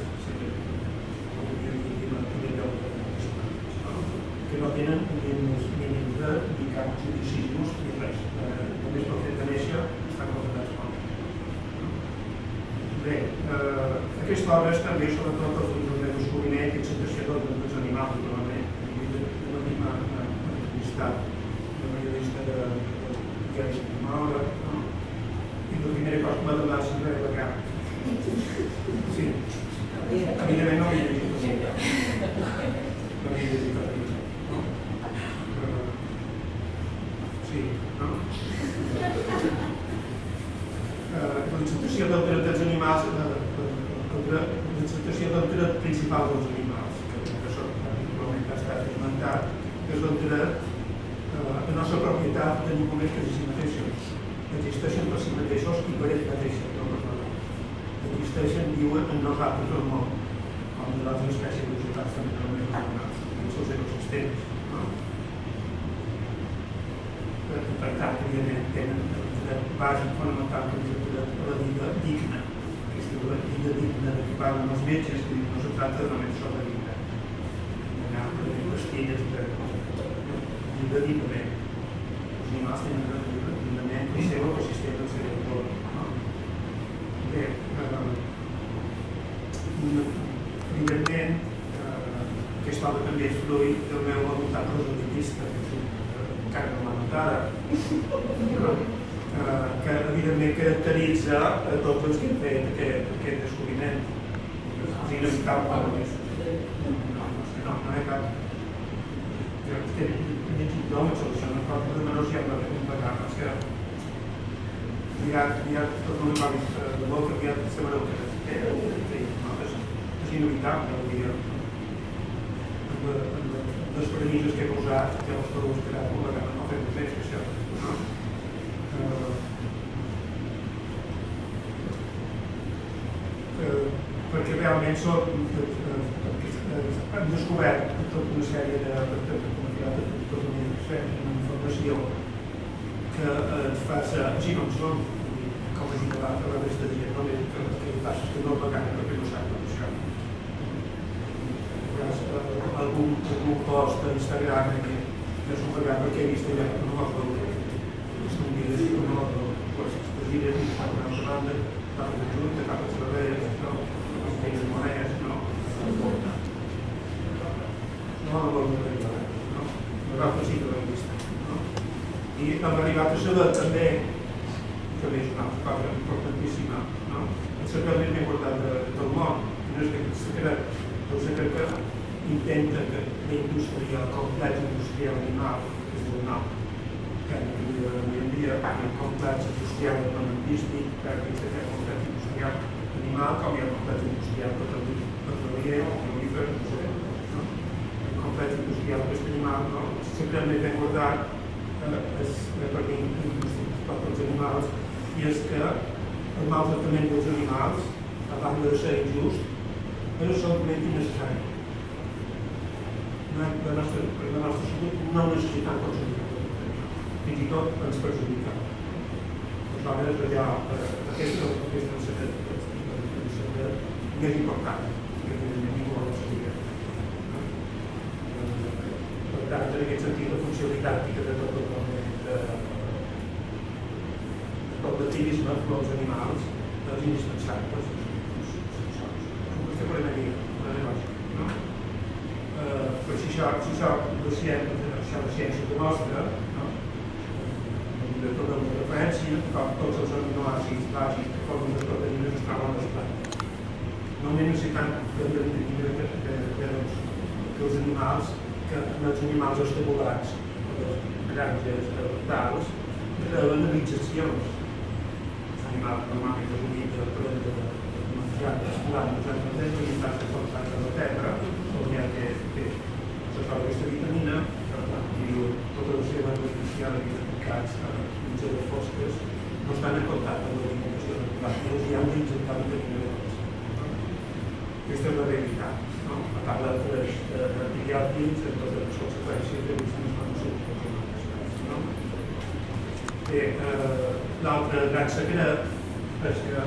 D: que no tenen ni mínim dret ni cap judici just ni res. Només pel fet de néixer estan condemnats a mort. Bé, aquesta obra és també sobretot el descobriment i acceptació dels animals, naturalment. M'ha entrevistat la periodista de Gary Maura, i la primera cosa que m'ha donat sempre era la cara. Sí, evidentment no havia llegit. No havia llegit la vida. Sí, no? L'acceptació del dret dels animals, l'acceptació del dret principal dels animals, que això particularment ha estat esmentat, és el dret a la nostra propietat de ningú més que si mateixos. Existeixen per si mateixos i per ells mateixos, no per nosaltres. Existeixen, viuen en nosaltres el món, com de l'altra espècie de societats també només els animals, els seus ecosistemes. Per tant, evidentment, tenen el dret bàsic fonamental que és el dret a la vida digna. Aquesta vida digna de què parlen els metges, que no se tracta només de la vida. D'anar per les pastilles de vida dignament. Els animals tenen dret a viure dignament el seu ecosistema, el seu entorn. Bé, evidentment, aquesta obra també és fruit del meu voluntat proselitista, encara no l'ha notada, que evidentment caracteritza a tots els que han fet aquest descobriment. És inevitable. No hi ha cap. He llegit d'homes, això no pot de menors ja no hem pagat. És que aviat tot el que de boca, aviat sabreu què és. És inevitable. Les premisses que he posat ja les podeu esperar com la gana, no fem res especial. Perquè realment hem descobert tota una sèrie d'informació que ens passa, així no en som, com ha dit la resta de gent, que passa és que no pagant perquè no sap això. Algun post a Instagram que és un programa que he vist allà, no me'l veuré. És un dia així, no me'l veuré. Pues, gires i fan una altra banda, cap a Junta, cap a Cervera, no? Els tenen monedes, no? No me'l veuré, no? Nosaltres sí que l'hem vist, no? I hem arribat a saber també, que és una altra cosa importantíssima, no? El secret més ben guardat del món, no és que el secret que intenta que la indústria, el complex industrial animal, que és el nom que avui en dia, el complex industrial armamentístic, que existe el complex industrial animal, com hi ha el complex industrial petrolier, petrolífer, no sé, no? El complex industrial animal, no? Sempre hem de recordar per mi, els animals, i és que el maltractament dels animals, a banda de ser injust, és absolutament innecessari. La nostra salut no necessita conseguir, fins i tot ens perjudica. Aleshores, allà, aquest és el secret més important que ningú vol saber. Per tant, en aquest sentit, la funció didàctica de tot l'activisme dels animals és indispensable. Vostè podem dir, però si això la ciència demostra, de tota la referència, com tots els aminoàcids bàsics que formen les proteïnes es troben a les plantes. Només necessitem que els animals estabulats, les granges tals, l'analitzacions. L'animal normalment és unit de prendre de menjar, escolant, de la terra, on hi ha que se troba aquesta vitamina, i tota la seva beneficiada i aplicats les conseqüències de víctimes farmacèutiques humans. No? Bé, l'altre gran secret és que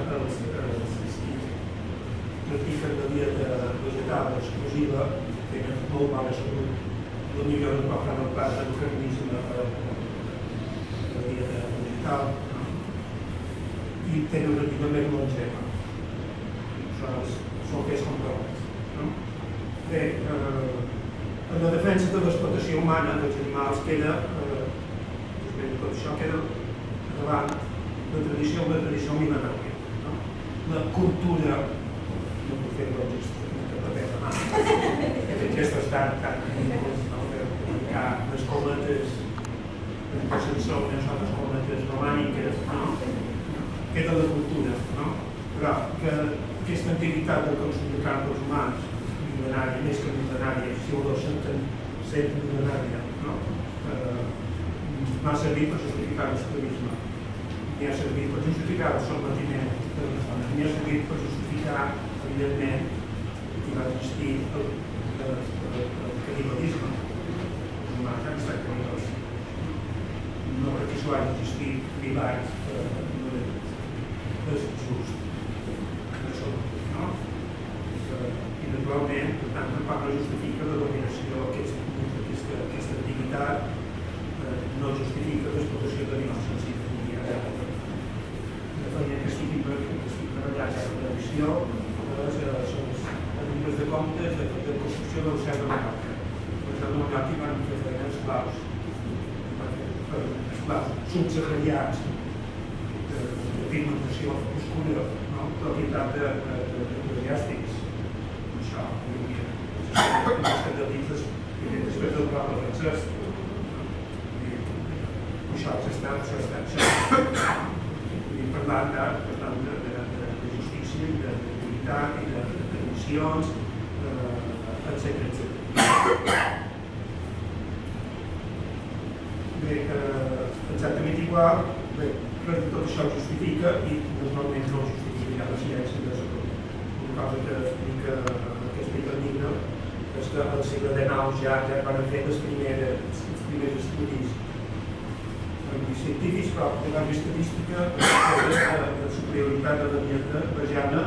D: practiquen la dieta vegetal exclusiva, tenen molt mala salut, la millor no fan el pas del feminisme a la dieta vegetal, no? I tenen una vida més longeva. Són que és comprovats. No? Bé, en la defensa de l'explotació humana dels animals queda, tot això queda davant la tradició mil·lenària. No? La cultura, no puc fer doncs, que paper de mà, aquestes tan ridícules, no? Publicar les cometes, que són les cometes romàniques, no? Queda la cultura, no? Però que aquesta antiguitat del consum de carn dels humans, mil·lenària, més que mil·lenària, si ho senten sent mil·lenària, no? M'ha servit per justificar l'esclavisme, m'hi ha servit per justificar el sotmetiment de les dones, m'hi ha servit per justificar, evidentment, que va existir el canibalisme. Els humans han estat canibals. No perquè s'ho hagi existit privats, no és just. No? I naturalment, per tant, tampoc no justifica la dominació, aquesta activitat no justifica l'explotació d'animals senzills. La feina que estigui treballats a la televisió són els llibres de comptes de construcció del cel de Mallorca. El cel de Mallorca van fer feina esclaus subsaharians de pigmentació oscura, propietat d'eclesiàstics. Això hi havia les catedrits després del pla francès. Això parlant de justícia i de dignitat i de missions, etc. Bé, exactament igual, bé, tot això ho justifica i normalment no ho justifica la ciència de salut. Una cosa que explica el llibre és que al segle XIX ja van fer els primers estudis científics, però de base estadística la superioritat de la dieta vegana,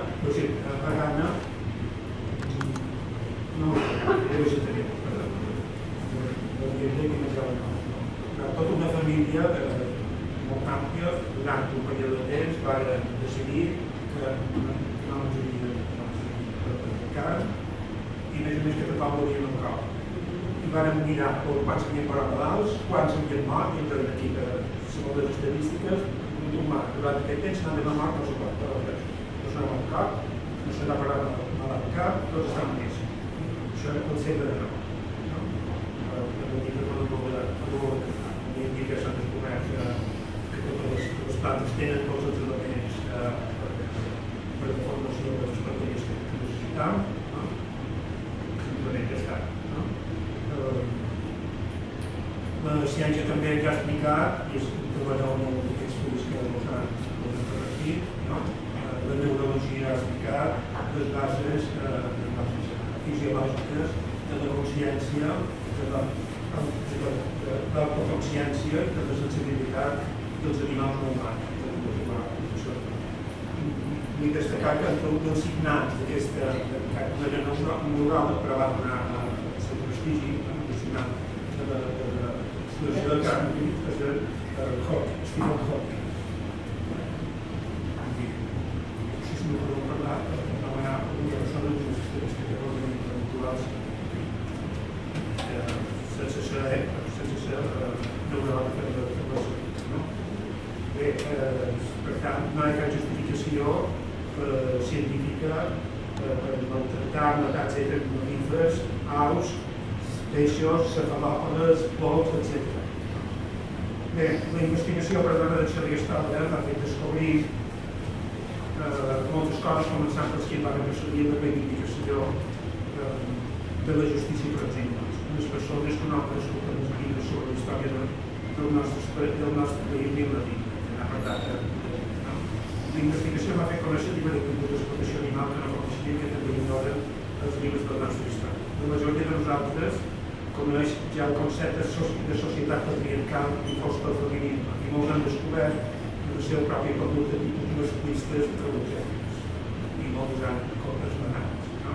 D: no, de vegetariana, la dieta que menjava no. Tota una família molt àmplia, durant un període de temps, van decidir que no menjaria carn i a més que tothom volia un cop. I van mirar quants havien parat malalts, quants havien mort, i entrant aquí que, segons les estadístiques, durant aquest temps n'han de mort no sé quant, però res. No s'ha mort cap, no s'ha parat malalt cap, tots estan més. Això és el segle de nou. Que s'han descobert que totes les plantes tenen tots els elements per la formació de les bacteris que necessitam, simplement ja està. La ciència també ja ha explicat, i és trobareu en aquests estudis que us han repartit, la neurologia ha explicat les bases fisiològiques de la consciència, de l'autoconsciència i de la sensibilitat dels animals no humans. Vull destacar que entre un dels signants d'aquesta neural que va donar el seu prestigi, el signant de l'explosió de carn, és el Stephen Hawking. Si no podem parlar, anomenar una persona de les categories intel·lectuals sense ser neuròtica de la salut. Bé, per tant, no hi ha cap justificació científica per maltractar, matar, etc. mamífers, aus, peixos, cefalòpodes, pols, etc. Bé, la investigació per la Xavier Stauder va fer descobrir moltes coses, començant pels que van procedir la reivindicació de la justícia per als animals. Les persones que no han prescut els llibres sobre la història del nostre país ni la vida. La investigació va fer conèixer llibres d'explotació animal que no coneixien, que també ignoren els llibres de la nostra història. La majoria de nosaltres coneix ja el concepte de societat patriarcal i fosc del feminisme, i molts han descobert la seva pròpia conducta tipus masclistes apologètics, i molts han esmenat. No?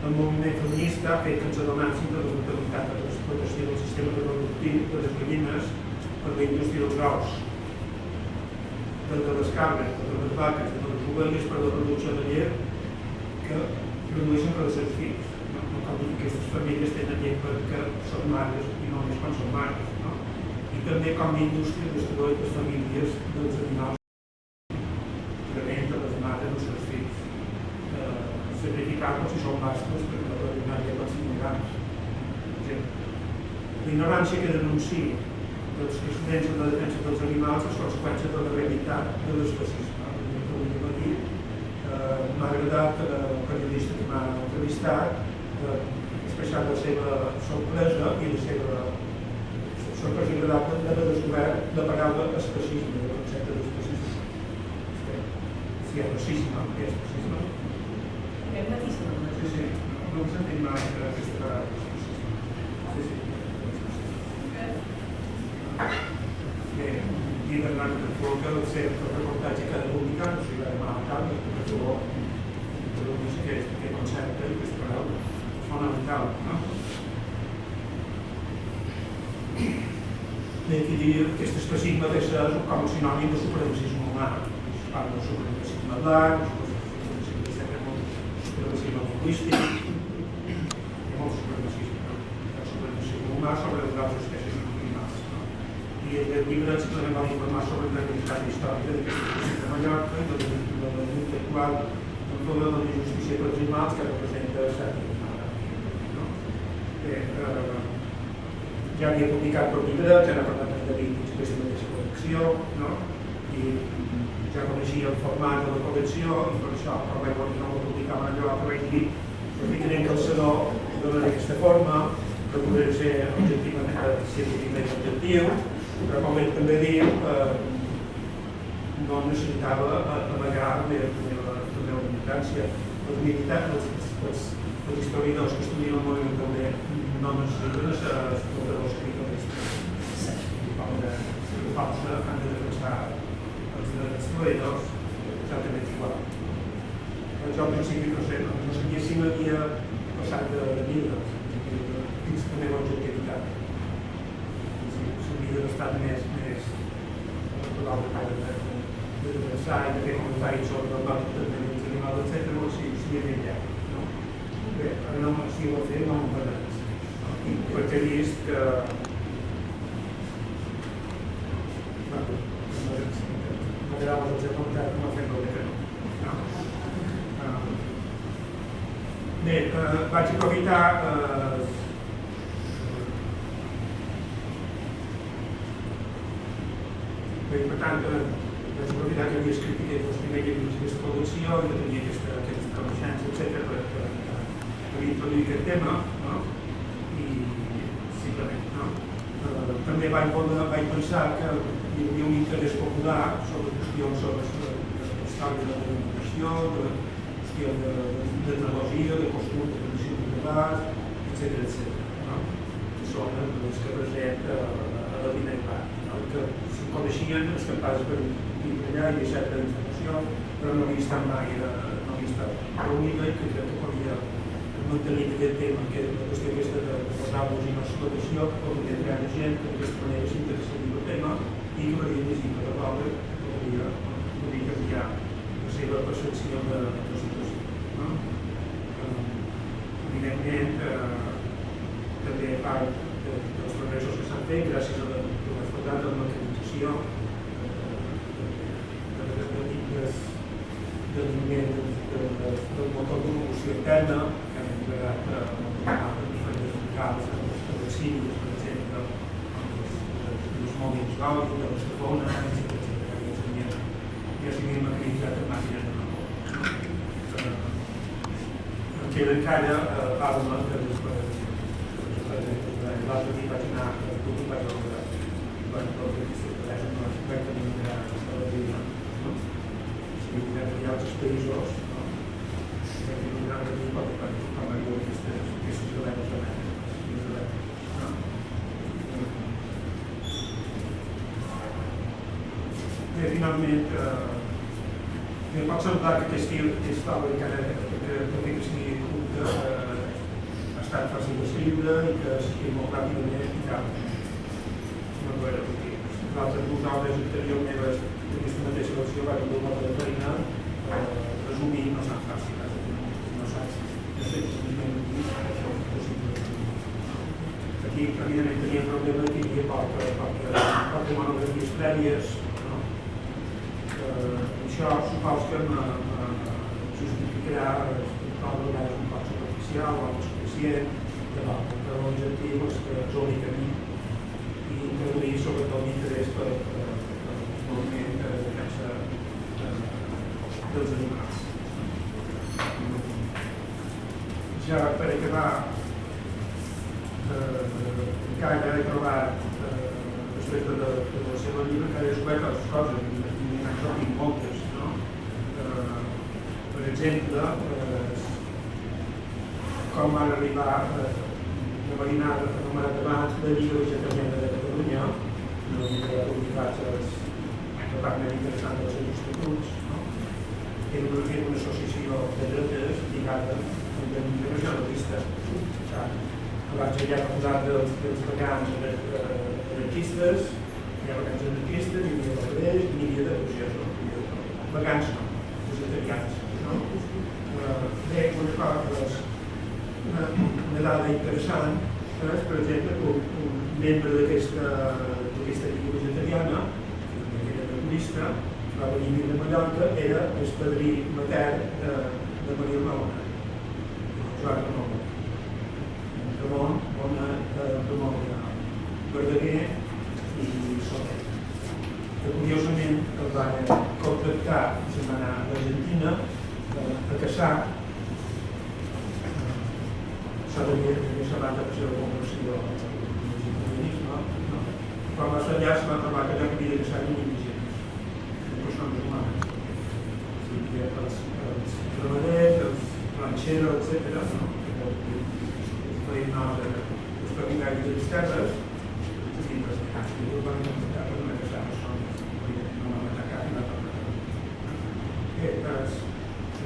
D: El moviment feminista ha fet que ens adonem de la brutalitat de l'explotació del sistema reproductiu de les gallines per la indústria dels ous, de les cabres, de les vaques, de les ovelles per la producció de llet que produeixen per als seus fills. No cal dir que aquestes famílies tenen llet perquè són mares i només quan són mares. No? I també com a indústria destrueix les famílies dels animals que venen les mares dels seus fills. Sacrificar-los si són bastos perquè no poden donar llet als immigrants. L'ignorància que denuncia dels que en la defensa dels animals és conseqüència de la realitat de l'especisme. M'ha agradat el periodista que m'ha entrevistat, especial la seva sorpresa i la seva sorpresa agradable d'haver descobert la paraula especisme, el concepte d'especisme. Si hi ha racisme, hi ha especisme.
C: Pragmatisme.
D: Sí, no hem sentit mai aquesta paraula. Sí. I Bernat de Foca, el seu reportatge cada publicat, no sigui, va demanar a Carles, perquè trobo aquest concepte i aquesta paraula fonamental. No? Aquí diria que aquest especisme ha de ser com a sinònim de supremacisme humà. Es parla de supremacisme blanc, supremacisme lingüístic, hi ha molt supremacisme. El supremacisme humà sobre les altres espècies animals. I el llibre simplement va informar sobre la realitat històrica d'aquesta espècie de Mallorca i de la lluita actual en favor de la justícia per als animals que representa Sèrbia. Ja havia publicat el llibre, ja n'ha parlat amb David d'aquesta mateixa col·lecció, i ja coneixia el format de la col·lecció i per això, quan vaig no ho publicava en allò, vaig dir aprofitarem que el saló dona d'aquesta forma, procuraré ser objectivament científicament objectiu, però com ell també diu, no necessitava amagar la meva militància. Els historiadors que estudien el moviment també no necessiten ser escoltadors crítics. Com de falsa han de defensar els historiadors exactament igual. Jo al principi no sabia si m'havia passat de vida dins la meva objectivitat. S'havia d'estar més de defensar i de fer comentaris sobre el maltractament dels animals, etc. o si hi havia llarg. Bé, ara si ho va fer no m'ho permets. I perquè he vist que m'agradava els he comentat com a fent el que no. Bé, vaig aprofitar per tant, vaig aprofitar que havia escrit els primers llibres d'aquesta col·lecció i que tenia aquesta coneixença, etc. per introduir aquest tema, i simplement. També vaig pensar que hi havia un interès popular sobre qüestions sobre la història de la comunicació, de qüestions d'etnologia, de costum, de tradició popular, etc. Que són els que presenta a la primera part. Que si coneixien els capaços per ir allà i deixar la informació, però no havia estat mai reunida i que crec que podia mantenir aquest tema, que la qüestió aquesta de posar-los en explotació, que podria entrar gent que d'aquesta manera s'interessaria el tema i que podria llegir per la pobre, que podria canviar la seva percepció de la situació. Evidentment, també a part dels progressos que s'han fet gràcies a la de la mecanització del moviment del motor d'evolució interna que hem entregat a diferents locals, a les cínies, per exemple, dels mòbils d'oli, de l'estafona, etc. Ja s'havien mecanitzat en màquines de vapor. Em queda encara Palma, que l'altre dia vaig anar a l'últim vaig veure quan el telèfon no es va tenir una televisió, si hi ha altres països, quan arriba aquestes problemes de finalment pot semblar que aquesta obra encara que sigui curta ha estat fàcil d'escriure i que s'escriu molt ràpidament i tal. No ho era, perquè les altres dues obres anteriors meves d'aquesta mateixa versió van dur molta de feina, resumir no és tan fàcil, no saps, no sé si això és possible. Aquí, evidentment, tenia problema que hi havia poques monografies prèvies, no? Això supos que justificarà vegades un poc superficial o suficient de l'altre, però l'objectiu és que és l'únic camí i introduir sobretot l'interès per el moviment de defensa dels animals. Ja per acabar, encara he trobat, després de la seva llibre, encara he descobert altres coses, i n'hi ha moltes, no? Per exemple, com van arribar la marinada anomenat abans de Lliga Vegetariana de Catalunya, una llibre publicat la part més interessant dels seus estatuts, no? Era una associació de dretes lligada amb la nacionalista. Abans ja posat dels vegans anarquistes, hi ha vegans anarquistes, hi havia paperers, i hi havia de burgesos. Vegans no, vegetarians. Bé, una dada interessant és, per exemple, que un membre d'aquesta lliga vegetariana, que era turista, va venir de Mallorca, era el padrí matern de Maria Maona, Joan Ramon. Ramon Verdaguer i Soler. Que curiosament el van contractar i se'n va anar a l'Argentina a caçar. S'ha d'haver salat la seva conversió al vegetarianisme. Quan va ser allà es va trobar que allò que havia de caçar eren indígenes, persones humanes. O sigui, els ramaders, els ranxeros, etc. Els propietaris de les terres, els llibres de casa, i els van intentar per una casar persones, no van atacar i van tornar. A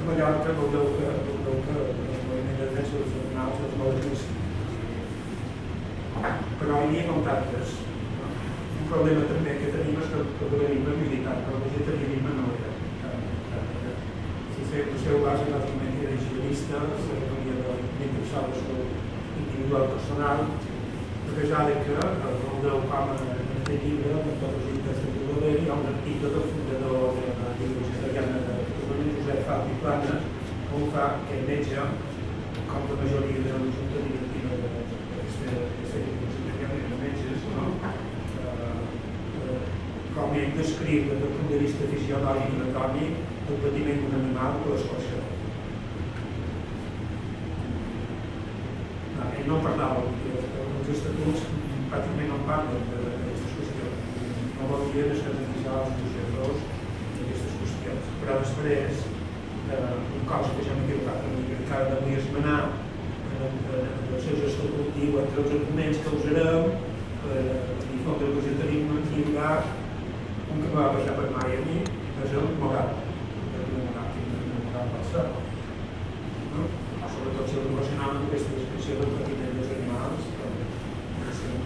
D: Mallorca veureu que el moviment de defensa dels animals és molt difícil. Però hi havia contactes. Un problema també que tenim és que el veganisme militar, però el vegetarianisme no era. El seu base bàsicament era higienista, m'interessava el seu individual personal, a pesar que el veureu com en aquest llibre, en tots els llibres de Rodé, hi ha un article del fundador de la Lliga Vegetariana de Catalunya, Josep Falp i Planes, on fa que metge, com la majoria de la junta directiva d'aquesta Lliga Vegetariana de metges, com ell descriu des del punt de vista fisiològic i anatòmic el patiment d'un animal o l'escorxador. Ell no parlava, els estatuts pràcticament no parlen d'aquestes qüestions. No volien escandalitzar els boxejadors d'aquestes qüestions. Però després, una cosa que ja m'he equivocat, que encara no vull esmenar, en els seus estatuts diu entre els arguments que usarem per difondre el vegetarianisme i lligar un que va passar per mai a mi, és el moral. Sobretot si el relacionàvem amb aquesta descripció del patiment dels animals, és el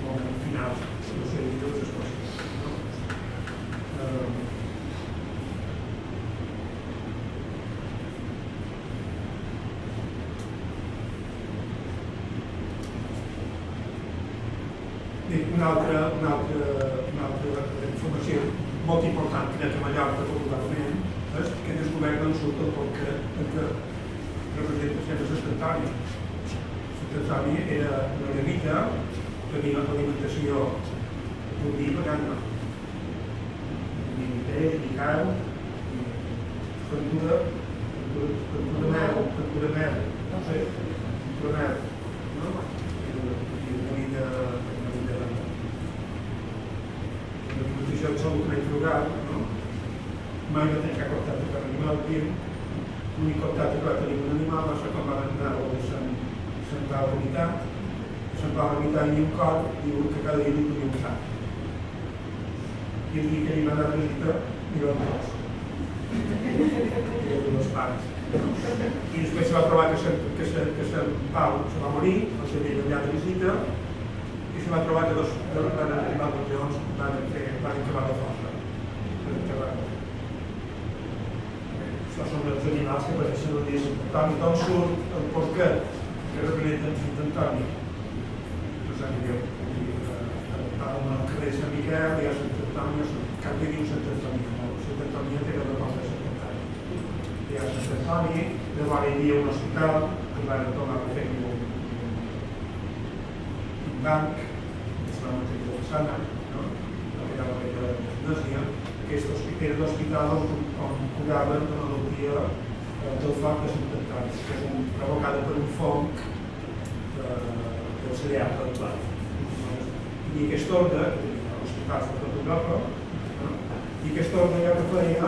D: moment final de la sèrie de les expressions. Una altra informació molt important que a Mallorca popularment és que he descobert d'on surt el perquè representa sempre l'estantònia. L'estantònia era una negrita que tenia l'alimentació d'un dia vegana. Ni peix, ni carn, ni factura mel, no sé, factura mel, no? Una vida l'alimentació absolutament frugal, no? Mai no tenc cap contacte amb l'animal viu. L'únic contacte que va tenir un animal va ser quan va entrar se'n va vomitar i un cor diu que cada dia li donia un sac. i el dia que ell va anar a visita hi van dos. Hi havia dues parts. I després se va trobar que Sant Pau se va morir, no s'havia d'enviar de visita, i se va trobar que dos van arribar dos lleons, van acabar de força. Això són els animals que apareixen al dia Sant Antoni. D'on surt el porquet que representa Sant Antoni? No sap greu. Al carrer Sant Miquel hi ha Sant Antoni, cap que diu Sant Antoni. Sant Antoni té la cosa de Sant Antoni. Hi ha Sant Antoni, llavors hi havia un hospital que van tornar a fer un banc, que es va mantenir la façana, que era la de l'Església. Aquest era l'hospital on curaven la malaltia del foc de Sant Antoni, que és provocada per un fong del cereal del plat. I aquest ordre, l'hospital de tot Europa, i aquest ordre ja que feia,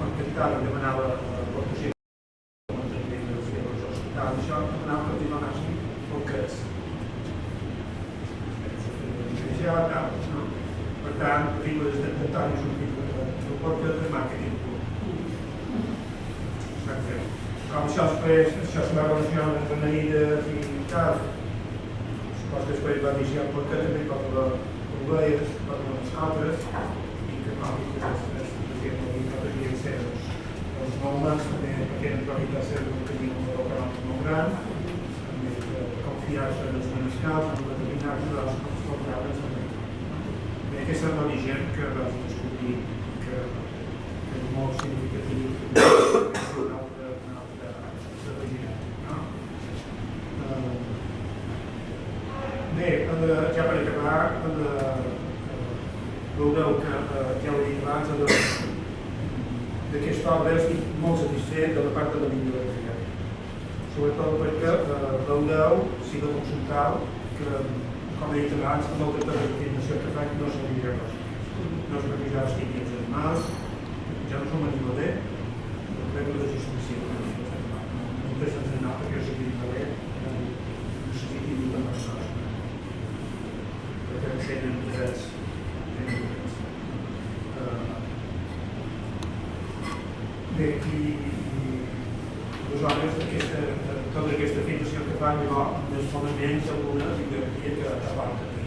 D: quan cantava, demanava l'aportació del manteniment dels hospitals, això demanava que els donessin porquets. Per tant, el tipus de Sant Antoni és un tipus de porquet de màrqueting pur. Com això es va relacionar amb les beneïdes i tal, supos que després va dir el porquet també per l'ovelles, per les altres, i que podrien ser els noumens també tenen propietats que tenien un valor econòmic molt gran, confiar-se en els maniscals, en determinats dels confortables també. Aquest és l'origen que vas descobrir que és molt significatiu d'una altra religió. Bé, ja per acabar, veureu que ja ho he dit abans, d'aquesta obra estic molt satisfet de la part de la bibliografia. Sobretot perquè veureu, si la consultau, que com he dit abans, amb el catàleg d'afirmació que faig no s'hauria de cosa. No es revisar els típics animals, ja no som animaler, però crec que la justícia no té sense anar perquè jo soc animaler, no sé si tinc de persones, perquè tenen drets. Bé, i aleshores, tota aquesta afirmació que fan, jo, dels fonaments algunes i que aporta aquí.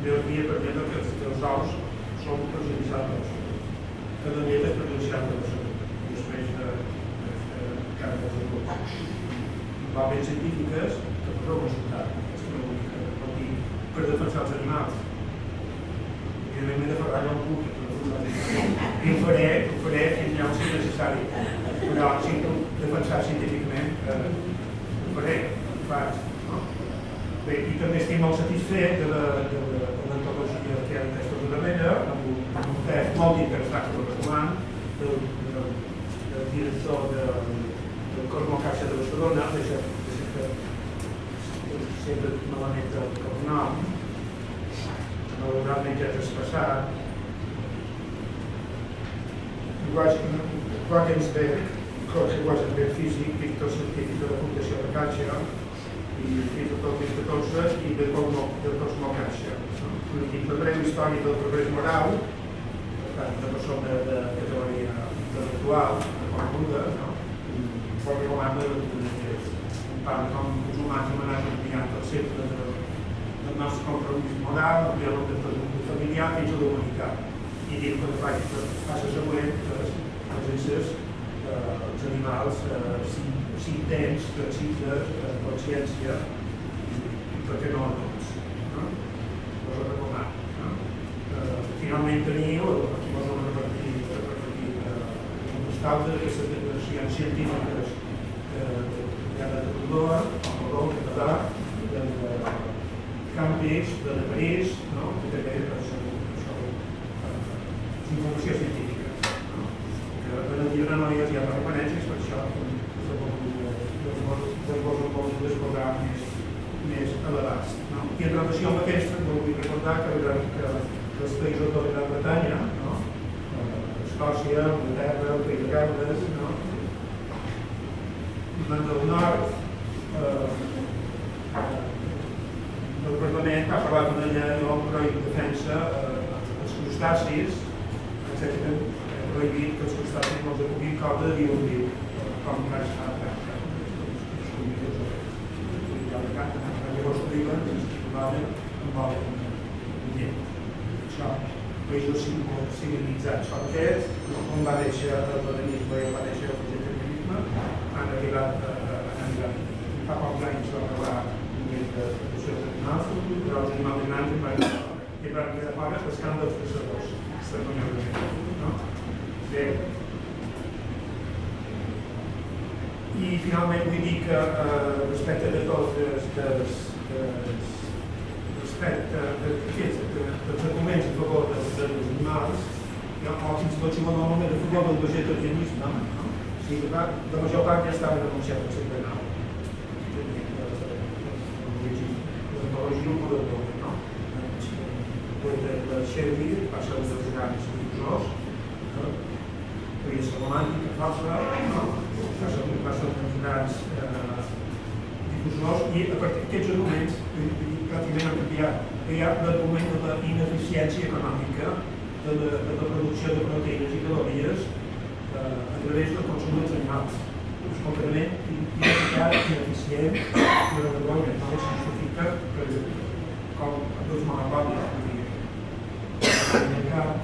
D: Biografia, per exemple, que els ous són perjudicials de la salut. Cada llet és perjudicial de la salut. I després, cada dels adults. Igualment científiques, que per resultat, és que no vull que vol dir per defensar els animals. Evidentment m'he de ferrar jo un puc, i ho faré fins allà on sigui necessari. Però si tu defensar científicament, ho faré, ho faig. Bé, i també estic molt satisfet de l'antologia que hi ha d'aquesta Rodamella, amb un text molt interessant que el recomano, del director del Cosmocaixa de Barcelona, sempre malament el nom, malauradament ja traspassat. Wagensberg, Jorge Wagensberg, físic, director científic de la Fundació de Caixa, i fins al 2014, i del Cosmocaixa. La breu història del progrés moral, per tant, una persona de categoria intel·lectual, de coneguda, pot recomana un part de com els humans hem anat ampliant el centre del nostre compromís moral, ampliant el familiar fins a la humanitat. I diu que passa següent els éssers, els animals, sintents, flexibles, consciència, i per què no tots. Us ho recomano. Finalment teniu, aquí vos ho repartir un postal d'aquestes declaracions científiques de Tordor, el català, de Campis, de París, que també informació científica. En el llibre no hi ha referències, per això dels vols més elevats. I en relació amb aquesta, vull recordar que els països de la Gran Bretanya, Escòcia, Anglaterra, el País de Gales, del nord, el Parlament ha aprovat una llei o un projecte de defensa crustacis, etc., prohibit que els crustacis no es puguin caure de viu en viu, com que es fa llavors priven i es trobava amb el llet. Això, països civilitzats com aquests, on va néixer el modernisme i on va néixer el vegetarianisme, han arribat fa pocs anys va acabar un nivell de protecció dels animals, però els animals grans hi van quedar fora pescant dels caçadors, extraordinàriament. No? Bé. I finalment vull dir que respecte de tots els arguments a favor dels animals, o fins i tot si volen a favor del vegetarianisme, o sigui, la major part ja estava denunciat al segle IX. L'etologia operadora, no? La Shelby passa dels grans difusors, podria ser romàntica, falsa, no? Passa dels grans difusors i a partir d'aquests arguments pràcticament han canviat. Hi ha l'argument de la ineficiència econòmica de la producció de proteïnes i calories a través del consum dels animals. Concretament, ineficient i la vergonya no es justifica com dos monopolis, el mercat,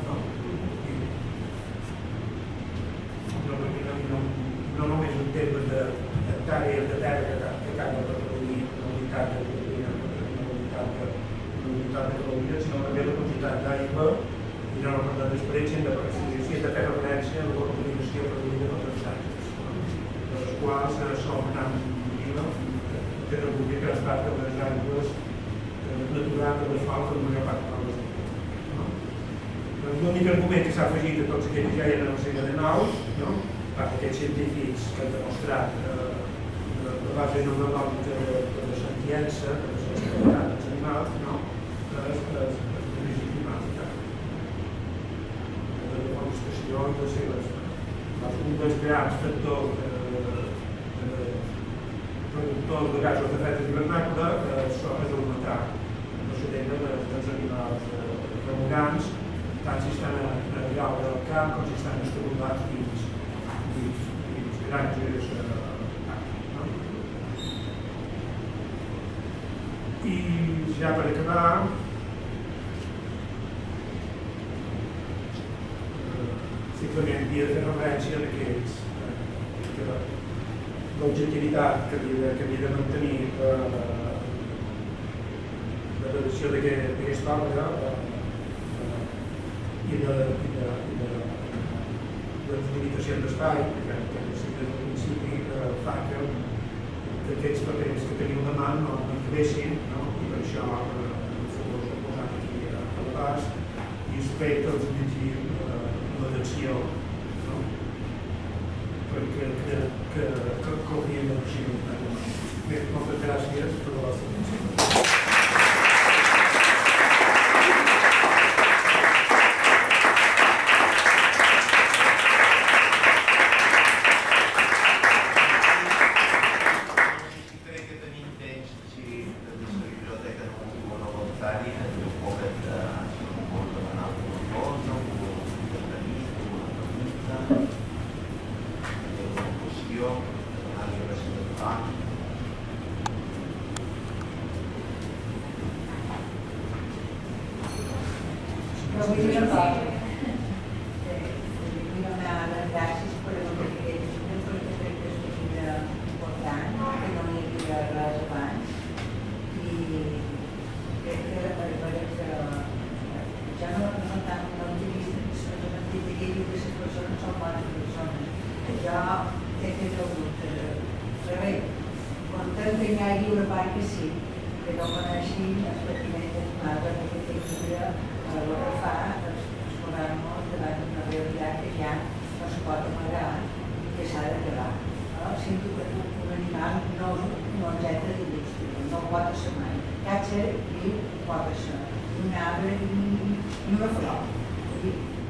D: no només en termes d'hectàrees de terra que cal per produir una unitat de proteïna, una unitat de calories, sinó també la quantitat d'aigua i no per la experiència si és de fer referència a la contaminació produïda pels habitatges, de les quals són tan que República ha estat de les aigües naturals de les faltes de la major part de les l'únic argument que s'ha afegit a tots aquells que ja eren al segle XIX, aquests científics que han demostrat la base neurològica de la sentiència, de la sensibilitat dels animals, és la crisi climàtica, la deforestació i les seves. Un dels grans factors productors de gasos d'efecte hivernacle és el metà procedent dels animals remugants, tant si estan a dalt del camp com si estan estructurats dins granges. I ja per acabar, simplement havia de fer referència que l'objectivitat que havia de mantenir la redacció d'aquesta obra i les limitacions d'espai, que des del principi fa que aquests papers que tenim a mà no hi cabessin, i per això s'ho ha posat aquí a l'abast i espero que els llegim l'atenció, perquè crec que hauríem de possibilitar. Bé, moltes gràcies per la vostra atenció.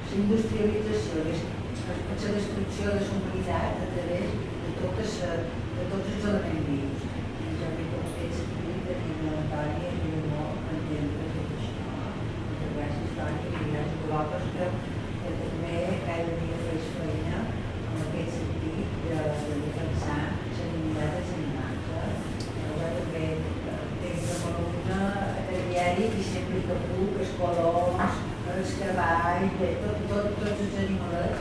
E: L'industrialització, la destrucció de la humanitat a través de tots els elements vius. Jo crec que aquests tenim la Natàlia i molt entendre tot això. Gràcies, Toni, i gràcies, Col·loca. mèdic i sempre que puc, els coloms, els cavalls, bé, tots els animalets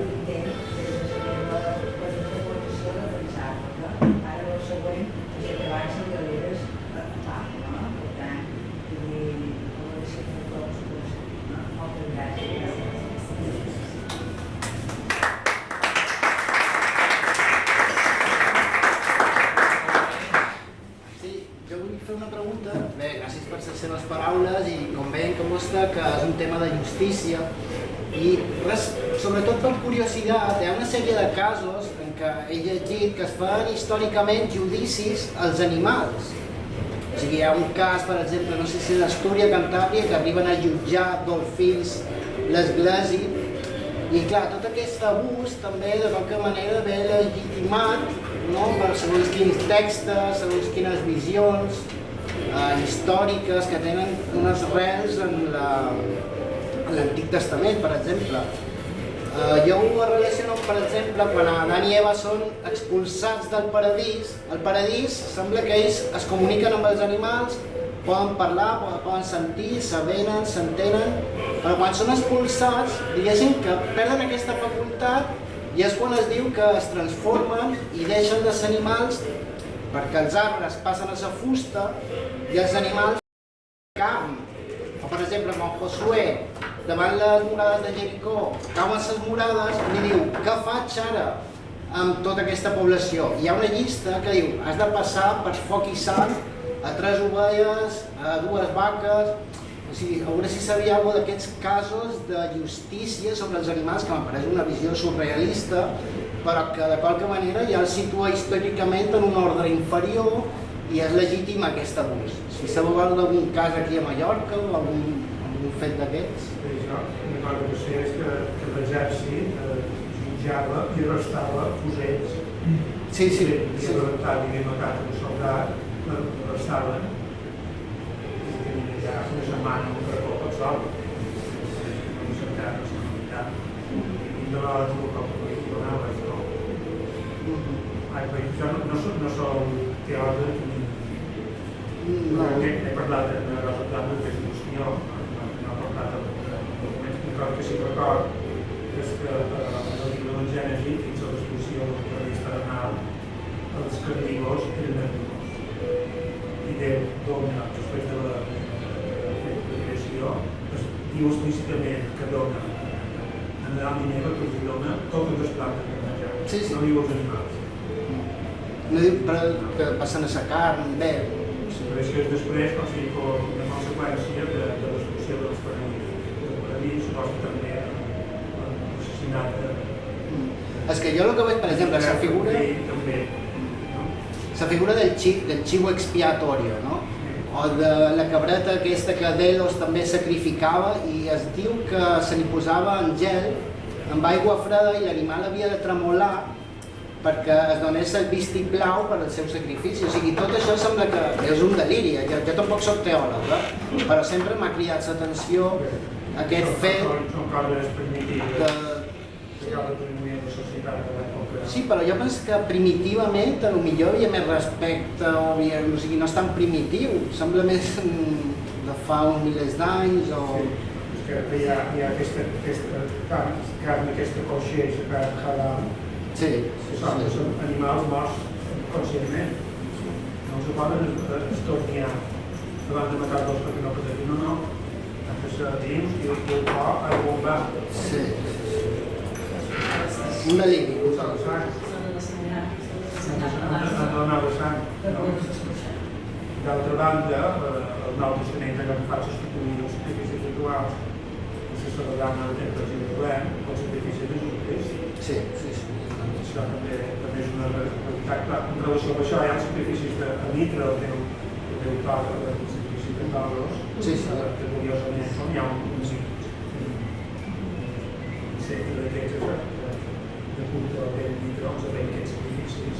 E: intent des de la meva posició de defensar-los. Ara el següent és que abans se li aleres a part, no? Per tant, a veure si fem tots, moltes gràcies.
F: Fer una pregunta. Bé, gràcies per les seves paraules i com veiem que mostra que és un tema de justícia i res, sobretot per curiositat, hi ha una sèrie de casos en què he llegit que es fan històricament judicis als animals. O sigui, hi ha un cas, per exemple, no sé si és d'Astúria, Cantàbria, que arriben a jutjar dolfins l'església i clar, tot aquest abús també de qualque manera ve legitimat, no? Per segons quins textos, segons quines visions històriques que tenen unes rels en l'Antic Testament, per exemple. Jo ho relaciono, per exemple, quan Adán i Eva són expulsats del paradís. Al paradís sembla que ells es comuniquen amb els animals, poden parlar, poden sentir, s'avenen, s'entenen, però quan són expulsats, diguéssim que perden aquesta facultat i és quan es diu que es transformen i deixen de ser animals perquè els arbres passen a ser fusta i els animals carn. O per exemple, quan Josué, davant les murades de Jericó, cauen les murades i diu, què faig ara amb tota aquesta població? Hi ha una llista que diu, has de passar per foc i sang a 3 ovelles, a 2 vaques. O sigui, a veure si sabia alguna d'aquests casos de justícia sobre els animals, que m'apareix una visió surrealista, però que de qualque manera ja el situa històricament en un ordre inferior i és legítim aquest abús. Si sabeu d'algun cas aquí a Mallorca o algun fet d'aquests?
D: Això, una cosa que sé és que l'exèrcit jutjava i arrestava fusells.
F: Sí.
D: I arrestat i matat un soldat, l'arrestaven. Ja una setmana un caracol tot sol, no s'entrat, no s'ha militat, i de vegades un cop que li donava això. Jo no soc teòleg ni he parlat de la cosa plana que és qüestió, no he parlat de documents, una cosa que sí que record és que en el llibre del Gènesi, fins a l'expulsió del paradís terrenal, els carnívors eren herbívors. I Déu dona, després de la creació, diu explícitament que dona en Adam i Eva, que els dona totes les plantes per menjar, no diu els animals.
F: No diu que passen a sa carn, bé.
D: Però és que després, com si fos una conseqüència de l'expulsió dels paradís, suposa també l'assassinat de...
F: És que jo el que veig, per exemple, la figura del chivo expiatorio, no? O de la cabreta aquesta que Delos també sacrificava i es diu que se li posava en gel, amb aigua freda i l'animal havia de tremolar perquè es donés el vistiplau per al seu sacrifici. O sigui, tot això sembla que és un deliri. Jo tampoc soc teòleg, però sempre m'ha cridat l'atenció aquest fet que... Sí, però jo penso que primitivament potser hi havia més respecte, o sigui, no és tan primitiu, sembla més de fa uns milers d'anys o...
D: Sí, és que hi ha aquesta carn, aquesta coixeja, carn halal, són animals morts conscientment, no els poden estorniar davant de matar-los perquè no poden dir no, han de ser dins i el cor ha de bombar.
F: Sí. Un deliri.
D: Usar la sang. Han de donar la sang. D'altra banda, el Nou Testament que fa substituir els sacrificis rituals que se celebraven al temple de Jerusalem, el sacrifici de Jesucrist.
F: Sí.
D: Això també és una realitat. En relació amb això hi ha els sacrificis de Mitra, el Déu Pare, el sacrifici de Tauros, que curiosament com hi ha un segle d'aquests de culte al Déu Mitra, on s'ha fet aquests sacrificis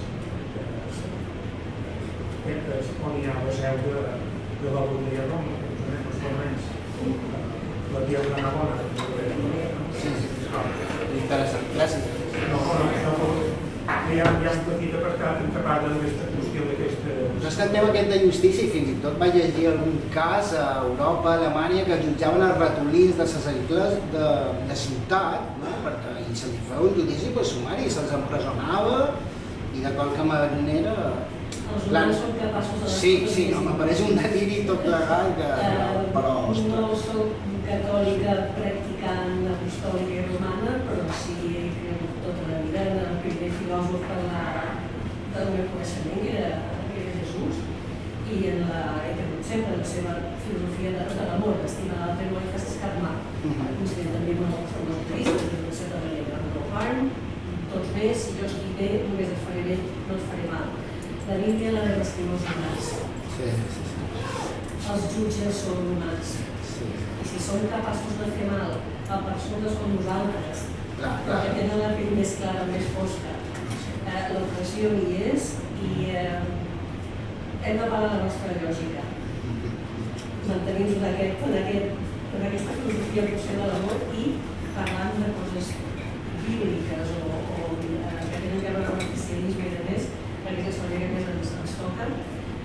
D: on hi ha la seu de la Bulgaria Roma, els tornents, la Tia de la Bona.
F: Sí. Interessant, gràcies.
D: Hi ha un petit apartat en què parla d'aquesta qüestió d'aquesta
F: és que el tema aquest de justícia, i fins i tot vaig llegir algun cas a Europa, a Alemanya, que jutjaven els ratolins de les agricultores de ciutat, no? Perquè i se'ls feia un judici per sumari, se'ls empresonava i de qualque manera...
C: Els humans són capaços de...
F: Sí, no, m'apareix un deliri tot plegat, però...
C: No soc catòlica practicant apostòlica i romana, però sí he cregut tota la vida en el primer filòsof del meu coneixement, que era Jesús, i he cregut sempre en la seva filosofia de l'amor, d'estimar l'altre no i fer-se escarmar. Coincident també amb el crist, la filosofia de la llei, no harm, tots bé, si jo estic bé, només et faré bé, no et faré mal. La Bíblia la vam escriure els humans.
F: Sí.
C: Els jutges són humans. I si són capaços de fer mal a persones com nosaltres, que tenen la pell més clara, més fosca, l'opressió hi és i hem de parlar la nostra lògica. Mantenir-nos en aquesta filosofia potser de l'amor i parlant de coses bíbliques o que tenen a veure amb el cristianisme i de més, perquè és el que més ens toca.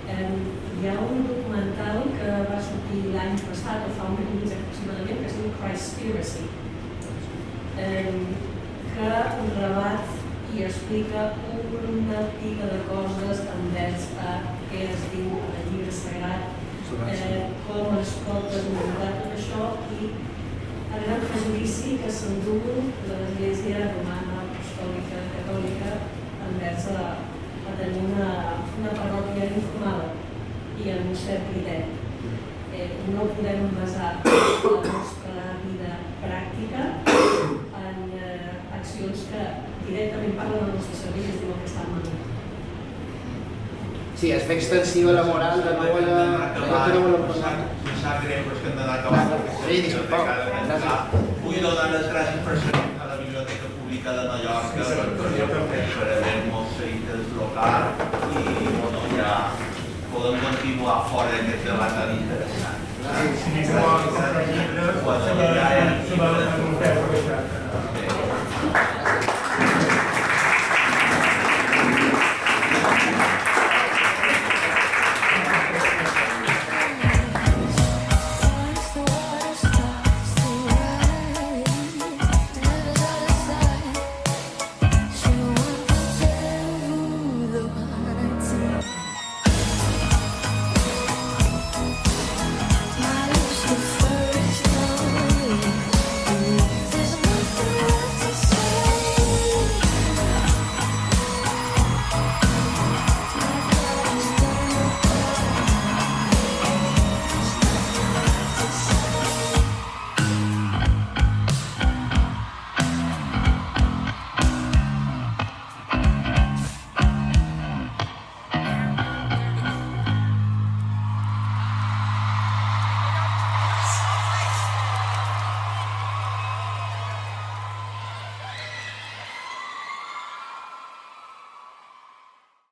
C: Hi ha un documental que va sortir l'any passat, o fa un any aproximadament, que es diu Christspiracy, que rebat i explica una pica de coses envers a què es diu el llibre sagrat, com es pot desmuntar tot això i el gran prejudici que s'endú l'Església romana, apostòlica, catòlica envers a tenir una parròquia informada i amb un cert criteri. No podem basar la nostra vida pràctica en accions que directament parlen del nostre cervell i es diuen que estan malament.
F: Sí, es fa extensiva la moral de no voler...
A: Em sap greu, però és que hem d'anar acabant.
F: Sí, disculpeu.
A: Vull donar les gràcies personalment a la Biblioteca Pública de Mallorca per haver-nos seguit local i ja podem continuar fora d'aquest debat tan interessant.
D: Sí, sí, sí, sí, sí, sí, sí, sí, sí, sí, sí, sí, sí,